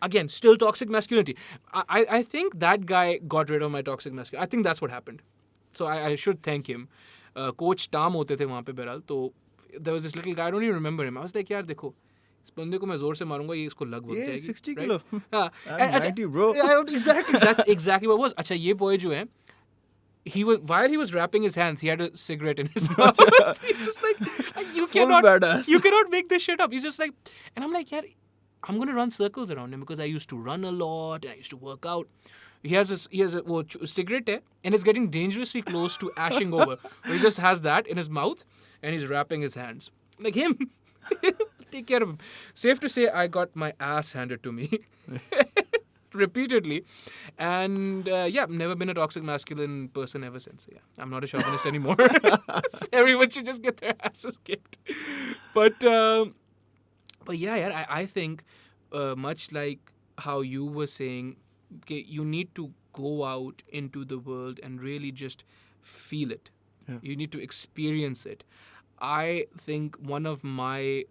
Again, still toxic masculinity. I think that guy got rid of my toxic masculinity. I think that's what happened. So I should thank him. Coach Tam होते थे वहाँ पे बहरहाल. तो there was this little guy, I don't even remember him. I was like, यार देखो, इस बंदे को मैं जोर से मारूंगा, ये इसको लग Yeah, जाएगी. 60 right? kilo. हाँ. I'm 90, bro. Yeah, exactly. That's exactly what it was. अच्छा, ये boy जो है, while he was wrapping his hands, he had a cigarette in his mouth. He's just like, you cannot make this shit up. He's just like, and I'm like, yeah, I'm gonna run circles around him because I used to run a lot and I used to work out. He has a cigarette hai, and it's getting dangerously close to ashing over. He just has that in his mouth and he's wrapping his hands. Like him. Take care of him. Safe to say, I got my ass handed to me. Repeatedly, and I've never been a toxic masculine person ever since. Yeah, I'm not a chauvinist anymore. Everyone should just get their asses kicked. But yeah, I think much like how you were saying, okay, you need to go out into the world and really just feel it. Yeah. You need to experience it. I think one of my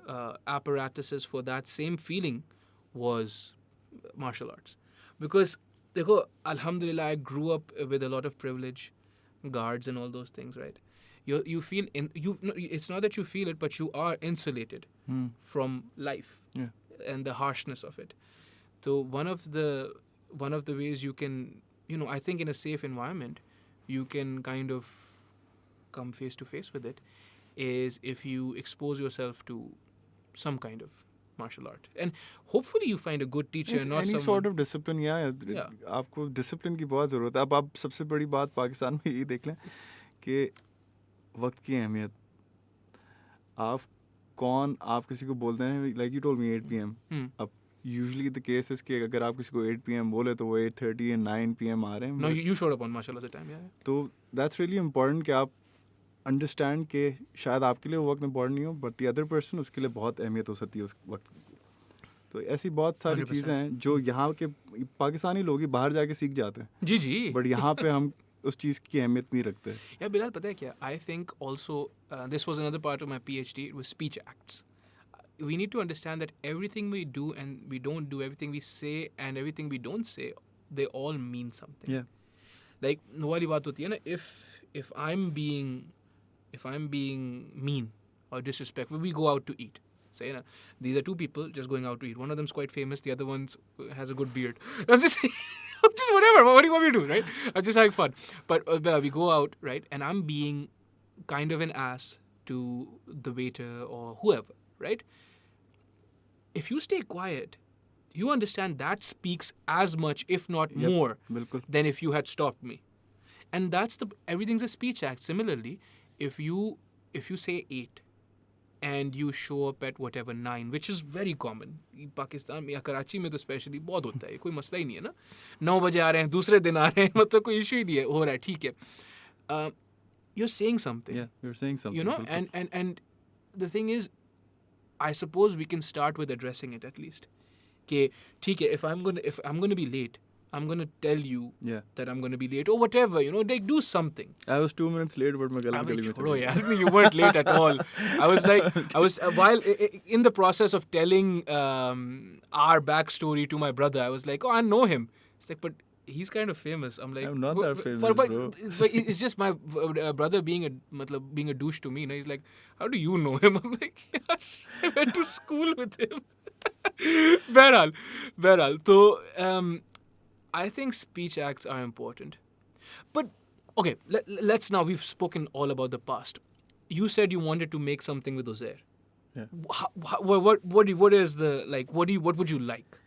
apparatuses for that same feeling was martial arts. Because, dekho, alhamdulillah, I grew up with a lot of privilege, guards and all those things, right? You feel, it's not that you feel it, but you are insulated from life and the harshness of it. So one of the ways you can, I think in a safe environment, you can kind of come face to face with it is if you expose yourself to some kind of martial art, and hopefully you find a good teacher and not any someone sort of discipline. आपको discipline की बहुत ज़रूरत है. अब आप सबसे बड़ी बात पाकिस्तान में ये देख लें कि वक्त की अहमियत. आप किसी को बोलते हैं like you told me 8 p.m. अब usually the case is कि अगर आप किसी को 8 p.m. बोले तो वो 8:30 and 9 p.m. आ रहे हैं. No, you showed up on martial arts at the time. Yeah. तो that's really important कि आप अंडरस्टैंड कि शायद आपके लिए वो वक्त इम्पॉर्टेंट नहीं हो, बट द अदर पर्सन उसके लिए बहुत अहमियत हो सकती है उस वक्त. तो ऐसी बहुत सारी 100%. चीज़ें हैं जो यहाँ के पाकिस्तानी लोग ही बाहर जाके सीख जाते हैं. जी. बट यहाँ पे हम उस चीज़ की अहमियत नहीं रखते. Yeah, Bilal, पता है क्या? I think also this was another part of my PhD. It was speech acts. We need to understand that everything we do and we don't do, everything we say and everything we don't say, they all mean something. Yeah. Like वो वाली बात होती है ना, if I'm being mean or disrespectful, we go out to eat. Say, these are two people just going out to eat. One of them's quite famous, the other one has a good beard. I'm just whatever. What do you want me to do, right? I'm just having fun. But we go out, right? And I'm being kind of an ass to the waiter or whoever, right? If you stay quiet, you understand that speaks as much, if not more, बिल्कुल. than if you had stopped me. And everything's a speech act. Similarly, if you say 8 and you show up at whatever 9, which is very common, Pakistan में या कराची में तो specially बहुत होता है, कोई मसला ही नहीं है ना. 9 बजे आ रहे हैं, दूसरे दिन आ रहे हैं, मतलब कोई इशू ही नहीं है, हो रहा है, ठीक है. You're saying something. Yeah, you're saying something. And the thing is, I suppose we can start with addressing it at least. कि ठीक है, if I'm going to be late, I'm going to tell you that I'm going to be late or whatever, like do something. I was 2 minutes late, but मैं गली में चला गया. You weren't late at all. I was while in the process of telling our backstory to my brother, I was like, oh, I know him. It's like, but he's kind of famous. I'm like, I'm not that famous, but bro. But it's just my brother being a douche to me. He's like, how do you know him? I'm like, yeah, I went to school with him. Behral. So I think speech acts are important. But Okay, let's now, we've spoken all about the past. You said you wanted to make something with Uzair. Yeah. What is the, like, what would you like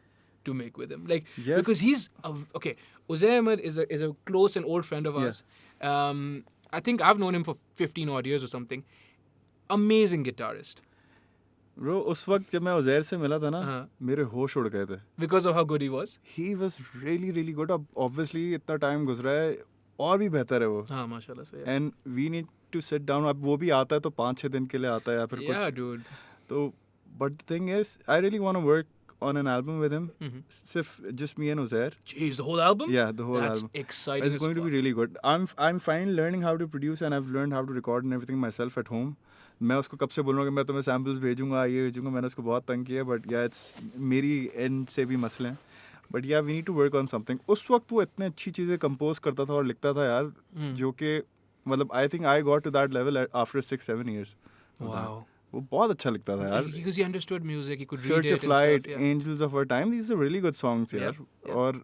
to make with him? Like, Yes. because he's okay. Uzair Ahmed is a close and old friend of Yeah. ours. I think I've known him for 15 odd years or something. Amazing guitarist. Bro, उस वक्त जब मैं उज़ैर से मिला था ना, हाँ. मेरे होश उड़ गए थे. Because of how good he was. He was really really good. अब obviously इतना टाइम गुजरा है, और भी बेहतर है वो. हाँ, माशाल्लाह से. And we need to sit down. अब वो भी आता है तो 5-6 दिन के लिए आता है या फिर Yeah, कुछ. dude. तो but the thing is, I really want to work on an album with him. Mhm. सिर्फ just me and Uzair. Jeez, the whole album? Yeah, the whole That's album. exciting. It's as going to be fuck. really good. I'm fine learning how to produce and I've learned how to record and everything myself at home. मैं उसको कब से बोल रहा हूँ कि मैं तुम्हें सैम्पल्स भेजूंगा, ये भेजूंगा. मैंने उसको बहुत तंग किया, बट या इट्स मेरी एंड से भी मसले हैं. But yeah we need to work on something. उस वक्त वो इतने अच्छी चीज़ें कंपोज करता था और लिखता था यार, जो कि मतलब I think I got to that level after 6-7 years. Wow. वो बहुत अच्छा लिखता था यार. Because he understood music, he could read Search it a and Flight, stuff. Yeah. Angels of Our Time, these are really good songs Yeah, यार. yeah. और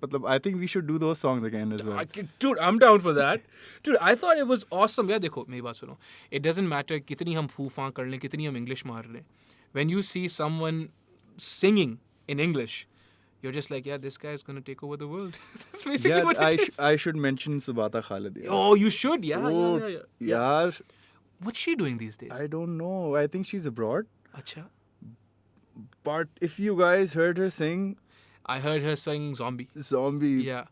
मतलब I think we should do those songs again as well. Dude, I'm down for that. Dude, I thought it was awesome. Yeah, देखो मेरी बात सुनो. It doesn't matter कितनी हम फूफा कर लें, कितनी हम English मार लें. When you see someone singing in English, you're just like, yeah, this guy is going to take over the world. That's basically what it is. I should mention Subata Khalid. यार. Oh, you should. Yeah, वो yeah. यार, What's she doing these days? I don't know. I think she's abroad. Acha. But if you guys heard her sing I heard her sing Zombie. Zombie, Yeah.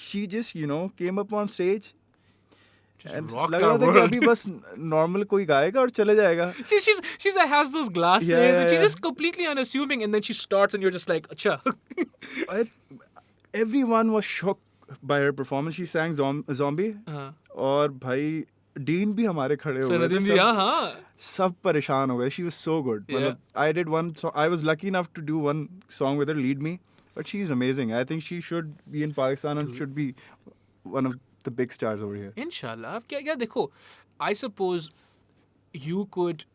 she just, you know, came up on stage Just and rocked लग our रहा था कि world. अभी बस normal कोई गाएगा और चले जाएगा. She's like, has those glasses Yeah, and she's yeah. just completely unassuming, and then she starts and you're just like, acha. Everyone was shocked by her performance. She sang Zombie और भाई dean भी हमारे खड़े हो गए थे. Sanadin ji, हाँ. सब परेशान हो गए. She was so good. Yeah. I did one song. I was lucky enough to do one song with her, Lead Me. But she's amazing. I think she should be in Pakistan and should be one of the big stars over here. Inshallah. अब क्या देखो, I suppose you could,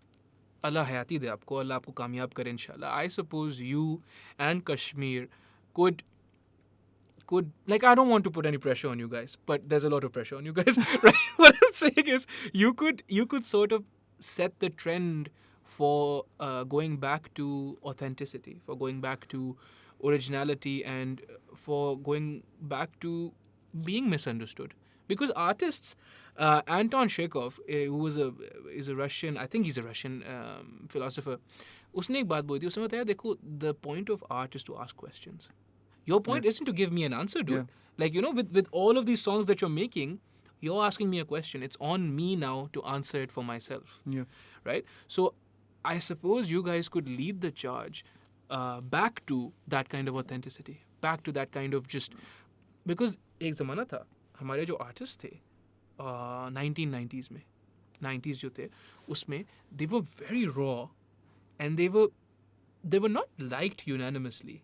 Allah hayati दे आपको, Allah आपको कामयाब करे inshallah. I suppose you and Kashmir could, like, I don't want to put any pressure on you guys, but there's a lot of pressure on you guys, right? What I'm saying is, you could sort of set the trend for going back to authenticity, for going back to originality, and for going back to being misunderstood. Because artists, Anton Chekhov, who is a Russian, I think he's a Russian philosopher, उसने एक बात बोली थी. उसने बताया, देखो, the point of art is to ask questions. Your point isn't to give me an answer, dude. Yeah. Like, you know, with all of these songs that you're making, you're asking me a question. It's on me now to answer it for myself. Yeah. Right? So I suppose you guys could lead the charge back to that kind of authenticity, back to that kind of just, because एक ज़माना था हमारे जो artists थे 1990s में, 90s जो थे उसमें, they were very raw and they were not liked unanimously.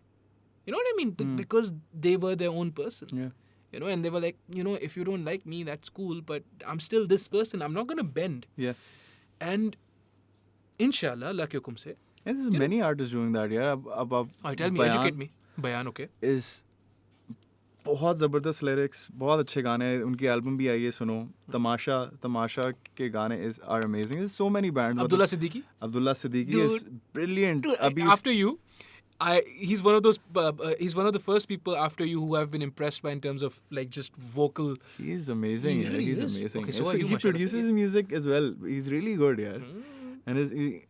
You know what I mean? Because they were their own person. Yeah. You know, and they were like, you know, if you don't like me, that's cool, but I'm still this person. I'm not going to bend. Yeah. And inshallah, Allah ke hukum se. And there's many artists doing that, yeah. अब Tell me, educate me. Bayan, okay. is बहुत ज़बरदस्त lyrics, बहुत अच्छे गाने. उनकी album भी आई है, सुनो. तमाशा के गाने are amazing. There's so many bands. Abdullah Siddiqui. Abdullah Siddiqui Dude. is brilliant. Dude, Abhi after you, he's one of those. He's one of the first people after you who I've been impressed by in terms of like just vocal. he is amazing. He Yeah, really he's is. amazing. Okay, Yeah, so are you, he mashallah, produces yeah. music as well. He's really good, yeah. And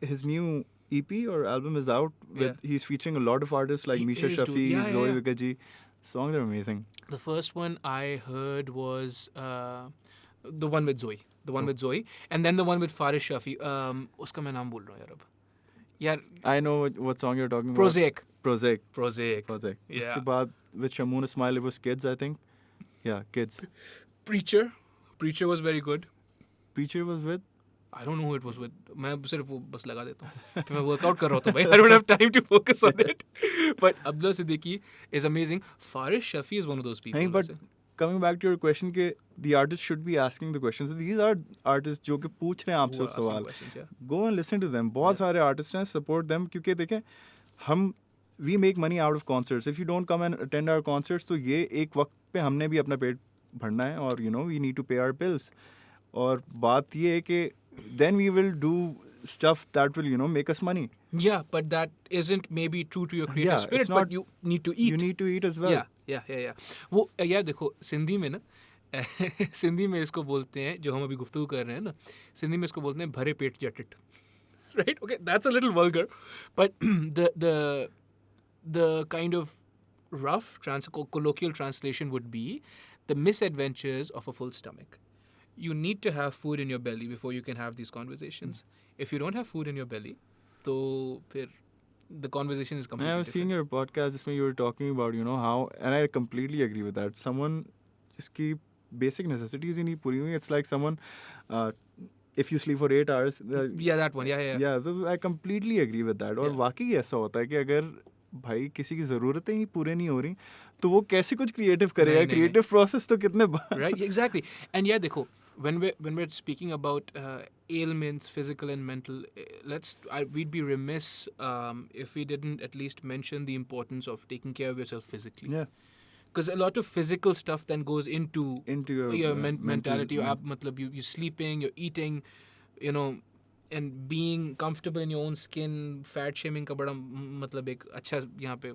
his new EP or album is out. He's featuring a lot of artists like He Misha is, dude. Shafi, Yeah, Zoe yeah. Vikaji. Songs are amazing. The first one I heard was the one with Zoe. The one with Zoe. And then the one with Faris Shafi. Uska main naam bhul raha hu yaar ab. Yaar, I know what song you're talking about. Prosaic. Prosaic. Yeah. उसके बाद with Shamoon Ismail it was Kids, I think. Yeah, Kids. Preacher. Preacher was very good. Preacher was with. I don't know who it was with. मैं सिर्फ वो बस लगा देता हूँ. मैं workout कर रहा होता हूँ भाई. I don't have time to focus on it. But Abdullah Siddiqui is amazing. Faris Shafi is one of those people. Hey, but coming back to your question कि the artist should be asking the questions. These are artists जो कि पूछ रहे हैं आपसे Who are asking सवाल. questions, yeah. Go and listen to them. बहुत सारे artists हैं, support them. क्योंकि देखें हम we make money out of concerts. If you don't come and attend our concerts तो ये एक वक्त पे हमने भी अपना पेट भरना है और you know we need to pay our bills. और बात ये है कि then we will do stuff that will you know make us money. Yeah, but that isn't maybe true to your creative Yeah, spirit, it's not- but you need to eat. You need to eat as well. Yeah. वो यार देखो सिंधी में ना सिंधी में इसको बोलते हैं, जो हम अभी गुफ्तगू कर रहे हैं ना, सिंधी में इसको बोलते हैं भरे पेट जटिट. Right? Okay, that's a little vulgar, but the kind of rough colloquial translation would be the misadventures of a full stomach. You need to have food in your belly before you can have these conversations. If you don't have food in your belly, तो फिर the conversation is I completely was seeing different. your podcast जिसमें you were talking about you know how, and I completely agree with that. Someone जिसकी basic necessities ही नहीं पूरी हुई. It's like someone if you sleep for 8 hours. Yeah, that one. Yeah. Yeah, so I completely agree with that. और Yeah. वाकई ऐसा होता है कि अगर भाई किसी की ज़रूरतें ही पूरे नहीं हो रही तो वो कैसे कुछ क्रिएटिव करेगा. नहीं. क्रिएटिव प्रोसेस तो कितने Right, exactly. And yeah, देखो, when we're speaking about ailments, physical and mental, we'd be remiss if we didn't at least mention the importance of taking care of yourself physically. Yeah. Because a lot of physical stuff then goes into your mentality. mental, आप मतलब you're sleeping, you're eating, you know, and being comfortable in your own skin. Fat shaming का बड़ा मतलब एक अच्छा यहाँ पे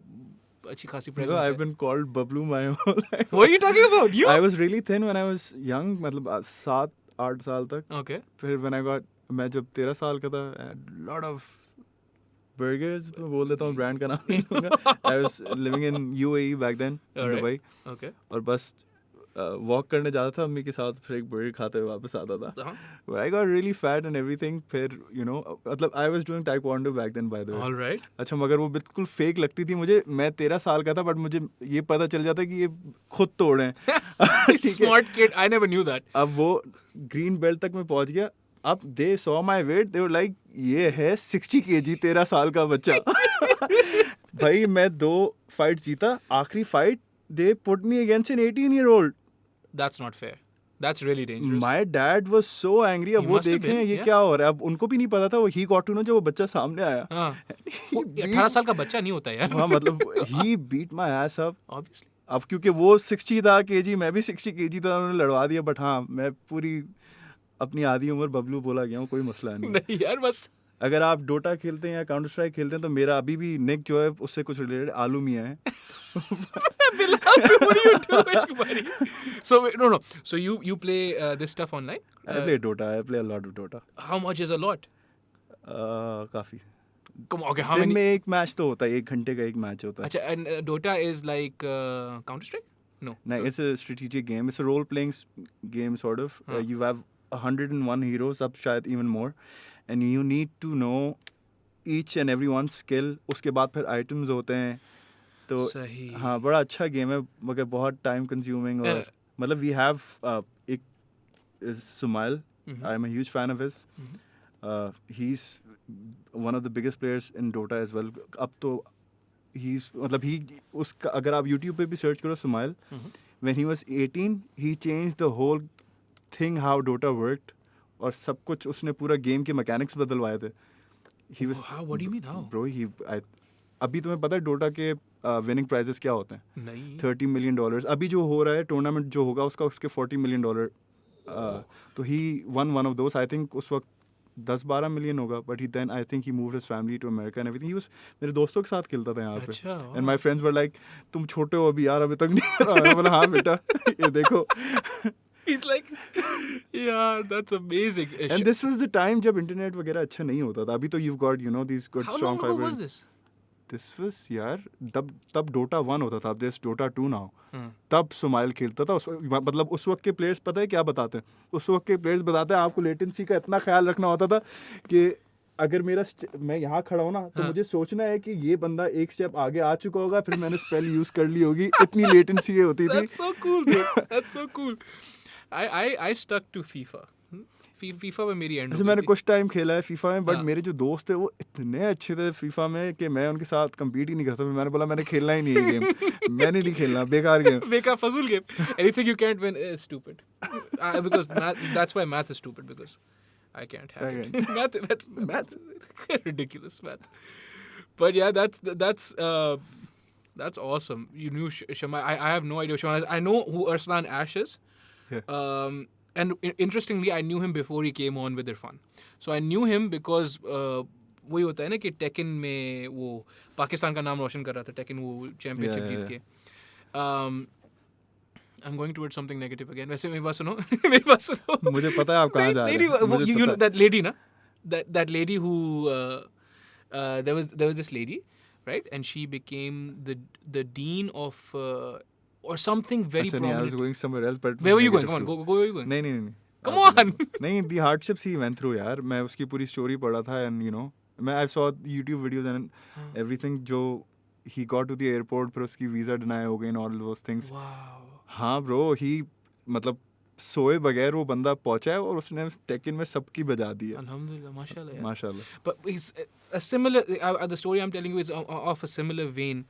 अच्छी खासी No, presence I've है. been called Bablu my whole life. What are you talking about? You? I was really thin when I was young, मतलब 7-8 साल तक. Okay. फिर when I got, मैं जब 13 साल का था, I had a lot of burgers, बोल देता हूँ ब्रांड का नाम नहीं लूँगा. I was living in UAE back then, in Alright. Dubai. Okay. और बस वॉक करने जाता था अम्मी के साथ, फिर एक बर्गर खाते हुए वापस आता था. Uh-huh. But I got really fat and everything. फिर you know मतलब I was doing taekwondo back then by the way. All right. अच्छा, मगर वो बिल्कुल फेक लगती थी मुझे. मैं 13 साल का था बट मुझे ये पता चल जाता कि ये खुद तोड़े हैं. ठीक है? Smart kid. I never knew that. अब वो ग्रीन बेल्ट तक मैं पहुंच गया. अब they saw my weight, they were like ये है 60 kg 13 साल का बच्चा. भाई मैं 2 फाइट जीता. आखिरी fight they put me against an 18-year-old. That's not fair. That's really dangerous. My dad was so angry. अब He वो must have देख रहे हैं been, ये yeah. क्या हो रहा है. अब उनको भी नहीं पता था. वो ही गॉट टू नो जब वो बच्चा सामने आया. हाँ. वो 18 साल का बच्चा नहीं होता यार. हाँ मतलब ही बीट माई एस अप. Obviously. अब क्योंकि वो 60 था केजी, मैं भी 60 केजी था, उन्होंने लड़वा दिया. बट हाँ, मैं पूरी अपनी आधी उम्र बबलू बोला गया हूँ, कोई मसला नहीं. नहीं यार बस. अगर आप डोटा खेलते हैं या काउंटर स्ट्राइक खेलते हैं तो मेरा अभी भी निक जो है उससे कुछ रिलेटेड आलू मियाँ है. Bilal, what are you doing, buddy? So wait, no. So you play this stuff online? I play Dota. I play a lot of Dota. How much is a lot? काफी. Come on, okay, how दिन many? में एक match तो होता है, 1 घंटे का एक मैच होता है. Acha, and Dota is like Counter Strike? No. No, it's a strategic game. It's a role-playing game sort of. Huh. You have 101 heroes, up शायद even more, and you need to know each and every one's skill. उसके बाद फिर items होते हैं. तो सही. हाँ, बड़ा अच्छा गेम है मगर बहुत टाइम कंज्यूमिंग. और मतलब वी हैव एक Sumail. I am a huge fan of his. He is one of the biggest players in Dota as well. अब तो ही मतलब ही उसका अगर आप यूट्यूब पे भी सर्च करो Sumail, when he was 18 he change the whole thing how Dota worked. और सब कुछ उसने पूरा गेम के मैकेनिक्स बदलवाए थे. He was How? What do you mean how? Bro he अभी तुम्हें पता है डोटा के विनिंग प्राइजेस क्या होते हैं? नहीं. $30 million. अभी जो हो रहा है टूर्नामेंट जो होगा उसका उसके $40 million. तो he one of those. I think उस वक्त 10-12 मिलियन होगा. But he then I think he moved his family to America and everything. He was मेरे दोस्तों के साथ खेलता था यहाँ पे. अच्छा. And my friends were like तुम छोटे हो अभी यार, अभी तक नहीं करा. मैं बोला हाँ बेटा ये देखो. He's like, yeah, that's amazing. And this was the time जब इंटरनेट वगैरह अच्छा नहीं होता था. अभी तो you've got you know these good How strong long ago fibers. was this? This was यार तब डोटा 1 होता था. This Dota 2 now. हाँ. तब सुमाइल खेलता था. मतलब उस वक्त के प्लेयर्स पता है क्या बताते हैं? उस वक्त के प्लेयर्स बताते हैं आपको लेटेंसी का इतना ख्याल रखना होता था कि अगर मैं यहाँ खड़ा हूँ ना तो हाँ. मुझे सोचना है कि ये बंदा एक स्टेप आगे आ चुका होगा, फिर मैंने स्पेल यूज कर ली होगी. इतनी लेटेंसी ये होती थी. That's so cool, dude. That's so cool. I stuck to FIFA. FIFA में मेरी एंड अच्छा, मैंने कुछ टाइम खेला है फीफा में. बट हाँ. मेरे जो दोस्त थे वो इतने अच्छे थे फीफा में कि मैं उनके साथ कम्पीट ही नहीं करता. मैंने बोला मैंने खेलना ही नहीं है गेम. मैंने नहीं खेलना, बेकार गेम. बेकार फजूल game. Anything you can't win is stupid. Because that's why math is stupid, because I can't hack it. math ridiculous math. But yeah, that's That's awesome. You knew Shema. I have no idea who Shema is. I know who Arslan Ash is. Yeah. And interestingly, I knew him before he came on with Irfan. So I knew him because वही होता है ना कि taken में वो पाकिस्तान का नाम रोशन कर रहा था, टेकन वो चैंपियनशिप जीत के. I'm going towards something negative again. वैसे मेरी बात सुनो. मेरी बात सुनो. मुझे पता है आप कहाँ जा रहे हैं. मुझे You know पता है. that lady ना? That lady who there was this lady, right? And she became the dean of or something very अच्छा, नहीं, I was prominent. going somewhere else, but Where were you going? negative Come on, too. go where were you going? नहीं. Come आप on. नहीं, the hardships he went through यार. मैं उसकी पूरी story पढ़ा था, and you know, I saw YouTube videos and everything. जो he got to the airport, फिर उसकी visa deny हो गई and all those things. Wow. हाँ bro, he मतलब सोए बगैर वो बंदा पहुंचा है और उसने टेकन में सबकी बजा दी है. Alhamdulillah, mashallah. Yeah. माशाल्लाह. But it's a similar. The story I'm telling you is of a similar vein.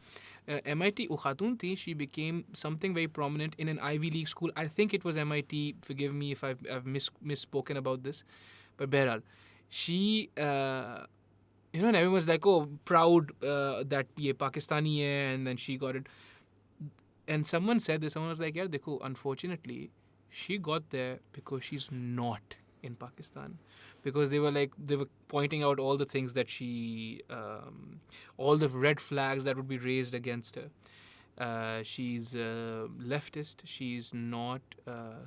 MIT, वो खातून थी. She became something very prominent in an Ivy League school. I think it was MIT. Forgive me if I've misspoken about this. But Behral, she, you know, and everyone's like, oh, proud that ye Pakistani hai, and then she got it. And someone said this. Someone was like, yeah, dekho, unfortunately, she got there because she's not in Pakistan. Because they were pointing out all the things that she, all the red flags that would be raised against her. She's leftist. She's not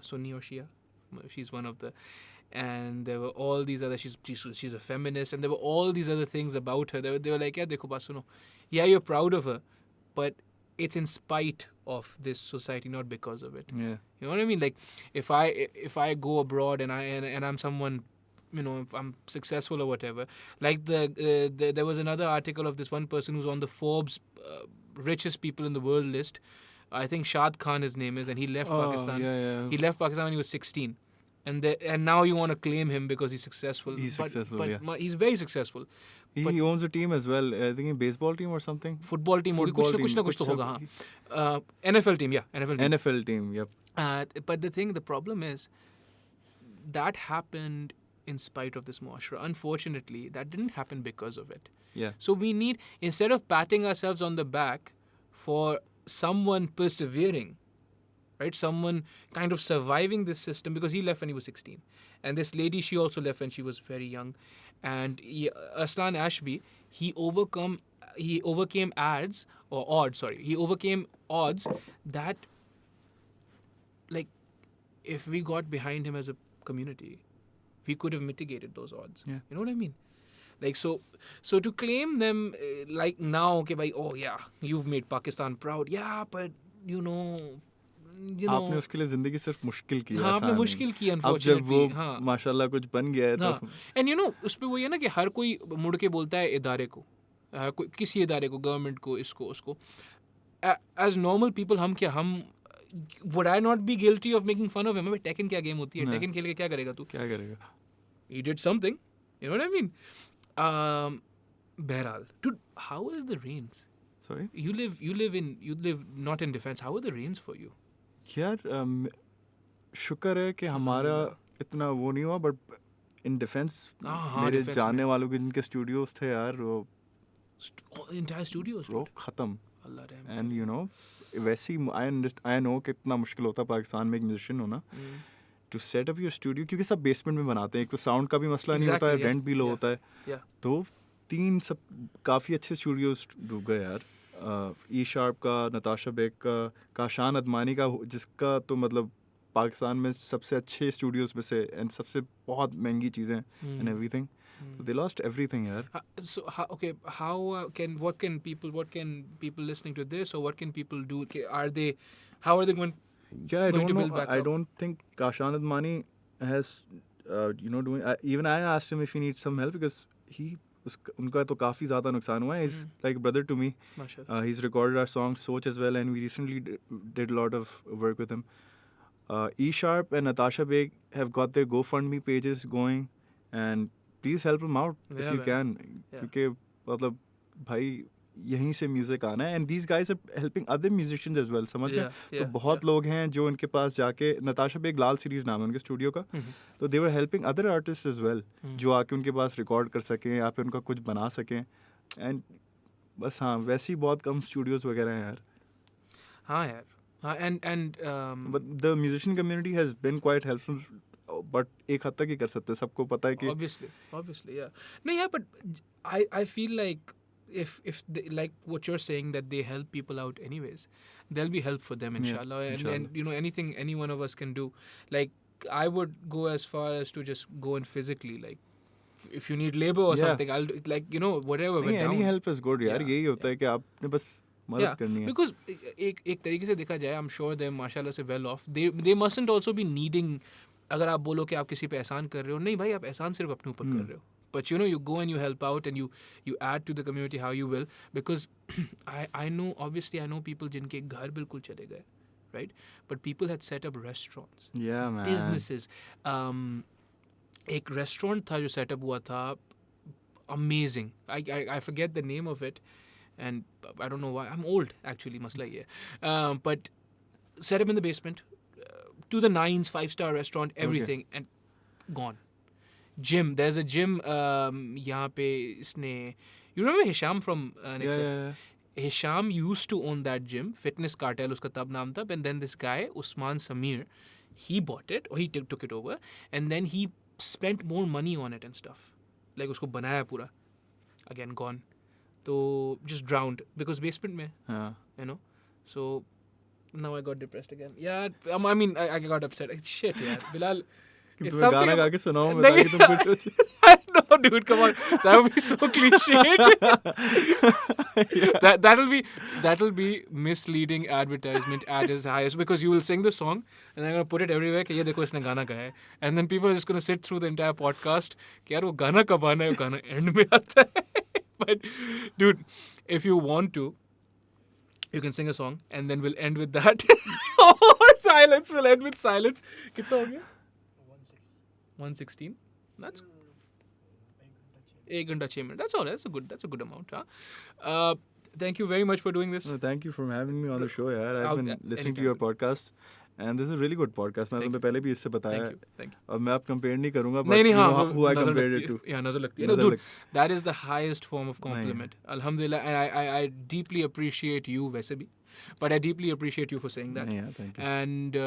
Sunni or Shia. She's one of the, and there were all these other. She's a feminist, and there were all these other things about her. They were like, yeah, dekho baat suno. Yeah, you're proud of her, but it's in spite of this society, not because of it. Yeah. You know what I mean? Like, if I go abroad and I'm someone, you know, if I'm successful or whatever. Like there was another article of this one person who's on the Forbes richest people in the world list. I think Shad Khan his name is, and he left Pakistan. Yeah. He left Pakistan when he was 16. And now you want to claim him because he's successful. He's successful, but yeah. He's very successful. He owns a team as well. I think a baseball team or something. Football team होगी, कुछ ना कुछ तो होगा, हाँ. NFL team, yeah. NFL team, yep. But the problem is, that happened in spite of this muashra. Unfortunately, that didn't happen because of it. Yeah. So we need, instead of patting ourselves on the back for someone persevering, right? Someone kind of surviving this system, because he left when he was 16. And this lady, she also left when she was very young. And Arslan Ashby, he overcame odds that, like, if we got behind him as a community, we could have mitigated those odds. Yeah. You know what I mean? Like, so to claim them like now, okay, bhai, oh yeah, you've made Pakistan proud. Yeah, but you know, आपने उसके लिए जिंदगी सिर्फ मुश्किल की. हाँ, आपने मुश्किल की, अब जब वो हाँ, माशाल्लाह कुछ बन गया है तो. एंड यू नो, उस पे वो ये ना कि हर कोई मुड़ के बोलता है इदारे को, हर कोई किसी इदारे को, गवर्नमेंट को, इसको उसको. एज नॉर्मल पीपल हम would I not be guilty of making fun of him? अबे टेकन क्या गेम होती है, टेकन खेल के क्या करेगा तू? क्या करेगा? He did something, you know what I mean? Behral, dude, how are the rains? Sorry? You live not in defense. How are the rains for you? यार शुक्र है कि हमारा इतना वो नहीं हुआ, बट इन डिफेंस मेरे जानने वालों के जिनके स्टूडियोज थे यार, वो entire studios वो खत्म. अल्लाह रहम. एंड यू नो, वैसे ही आई नो कितना मुश्किल होता है पाकिस्तान में एक म्यूजिशियन होना, to set up your studio, क्योंकि सब बेसमेंट में बनाते हैं. एक तो साउंड का भी मसला नहीं होता है, रेंट भी लो होता है. तो 3 सब काफ़ी अच्छे स्टूडियोज डूब गए यार. ई शार्प का, नताशा बेग का, काशान अदमानी का, जिसका तो मतलब पाकिस्तान में सबसे अच्छे स्टूडियोज में से, एंड सबसे बहुत महंगी चीज़ें and everything. They lost everything, yaar. So what can people listening to this, or what can people do? How are they going? Yeah, I going don't to know. build back I up? don't think Kashan Admani has, doing. Even I asked him if he needs some help, because उनका तो काफ़ी ज़्यादा नुकसान हुआ है. He's like a brother to me. He's recorded our song Soch as well, and we recently did a lot of work with him. E Sharp and Natasha Beg have got their GoFundMe pages going, and please help them out if you can. क्योंकि मतलब भाई यहीं से music आना है, and these guys are helping other musicians as well. समझ रहे? तो बहुत लोग हैं जो इनके पास जाके, नताशा बेग लाल सीरीज नाम है उनके स्टूडियो का, तो they were helping other artist as well, जो आके उनके पास रिकॉर्ड कर सकें या फिर उनका कुछ बना सकें. एंड बस हाँ वैसे ही बहुत कम स्टूडियोज वगैरह हैं यार. हाँ यार. हाँ, and But the musician community has been quite helpful, but एक हद तक ही कर सकते हैं. सबको पता है कि obviously, yeah. No, yeah, but I feel like if they, like what you're saying, that they help people out anyways, there'll be help for them, inshallah. And you know, anything any one of us can do. Like, I would go as far as to just go and physically, like, if you need labor or something, I'll do it, like, you know, whatever went down. any help is good यार. Yeah, यही होता है कि आपने बस मदद करनी है. because एक तरीके से देखा जाए, I'm sure they're माशाल्लाह से well off. They mustn't also be needing. अगर आप बोलो कि आप किसी पे एहसान कर रहे हो, नहीं भाई, आप एहसान सिर्फ अपने ऊपर कर रहे हो. But you know, you go and you help out and you add to the community how you will, because I know, obviously I know people जिनके घर बिल्कुल चले गए, right? But people had set up restaurants, Yeah, man. businesses. एक restaurant था जो set up हुआ था, amazing. I forget the name of it, and I don't know why. I'm old actually, masla ye hai. But set up in the basement, to the nines, 5-star restaurant, everything, and gone. Gym, there's a gym यहाँ पे इसने, you remember Hisham from Nixon? Yeah. Hisham used to own that gym, Fitness Cartel उसका तब नाम था, and then this guy Usman Samir, he bought it, or he took it over, and then he spent more money on it and stuff, like उसको बनाया पूरा, again gone. तो just drowned because basement में, हाँ. you know. So now I got depressed again. Yeah, I mean I got upset. Shit, yeah, Bilal. कि It's तुम्हें गाना something गा के सुनाऊं नहीं, ताकि तुम कुछ no, dude, come on. That would be so cliched. That'll be misleading advertisement at its highest, because you will sing the song and they're gonna put it everywhere कि ये देखो इसने गाना गाया है, and then people are just gonna sit through the entire podcast कि यार वो गाना कब आना है, वो गाना end में आता है. But dude, if you want to, you can sing a song and then we'll end with that. Or silence. We'll end with silence. कितना हो गया? 116. That's 1 घंटा 6 minute. That's all. That's a good amount. Huh? Thank you very much for doing this. No, thank you for having me on the show यार. I've been listening to anytime. your podcast and this is a really good podcast. मैं तुम्हें पहले भी इससे बताया है. Thank you. अब मैं आप कंपेयर नहीं करूँगा, but नहीं you know हाँ, who I नजर compared लगती it है. to. Yeah, नजर लगती है. No, नजर dude, that is the highest form of compliment. Alhamdulillah, and I deeply appreciate you वैसे भी, but I deeply appreciate you for saying that. Yeah, thank you. And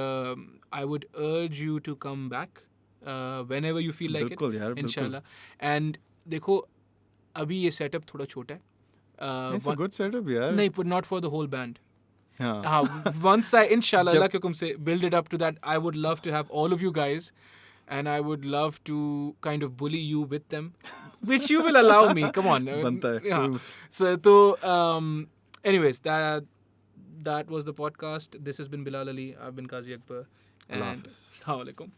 I would urge you to come back whenever you feel like बिल्कुल it, यार, बिल्कुल. inshallah. And देखो, अभी ये setup थोड़ा छोटा है. It's a good setup यार. नहीं, but not for the whole band. हाँ. Once I, inshallah, Allah के हुक्म से build it up to that, I would love to have all of you guys, and I would love to kind of bully you with them, which you will allow me. Come on. बनता है. Yeah. So, anyways, that was the podcast. This has been Bilal Ali. I've been Qazi Akbar. Allah And Hafiz. Assalamu alaikum.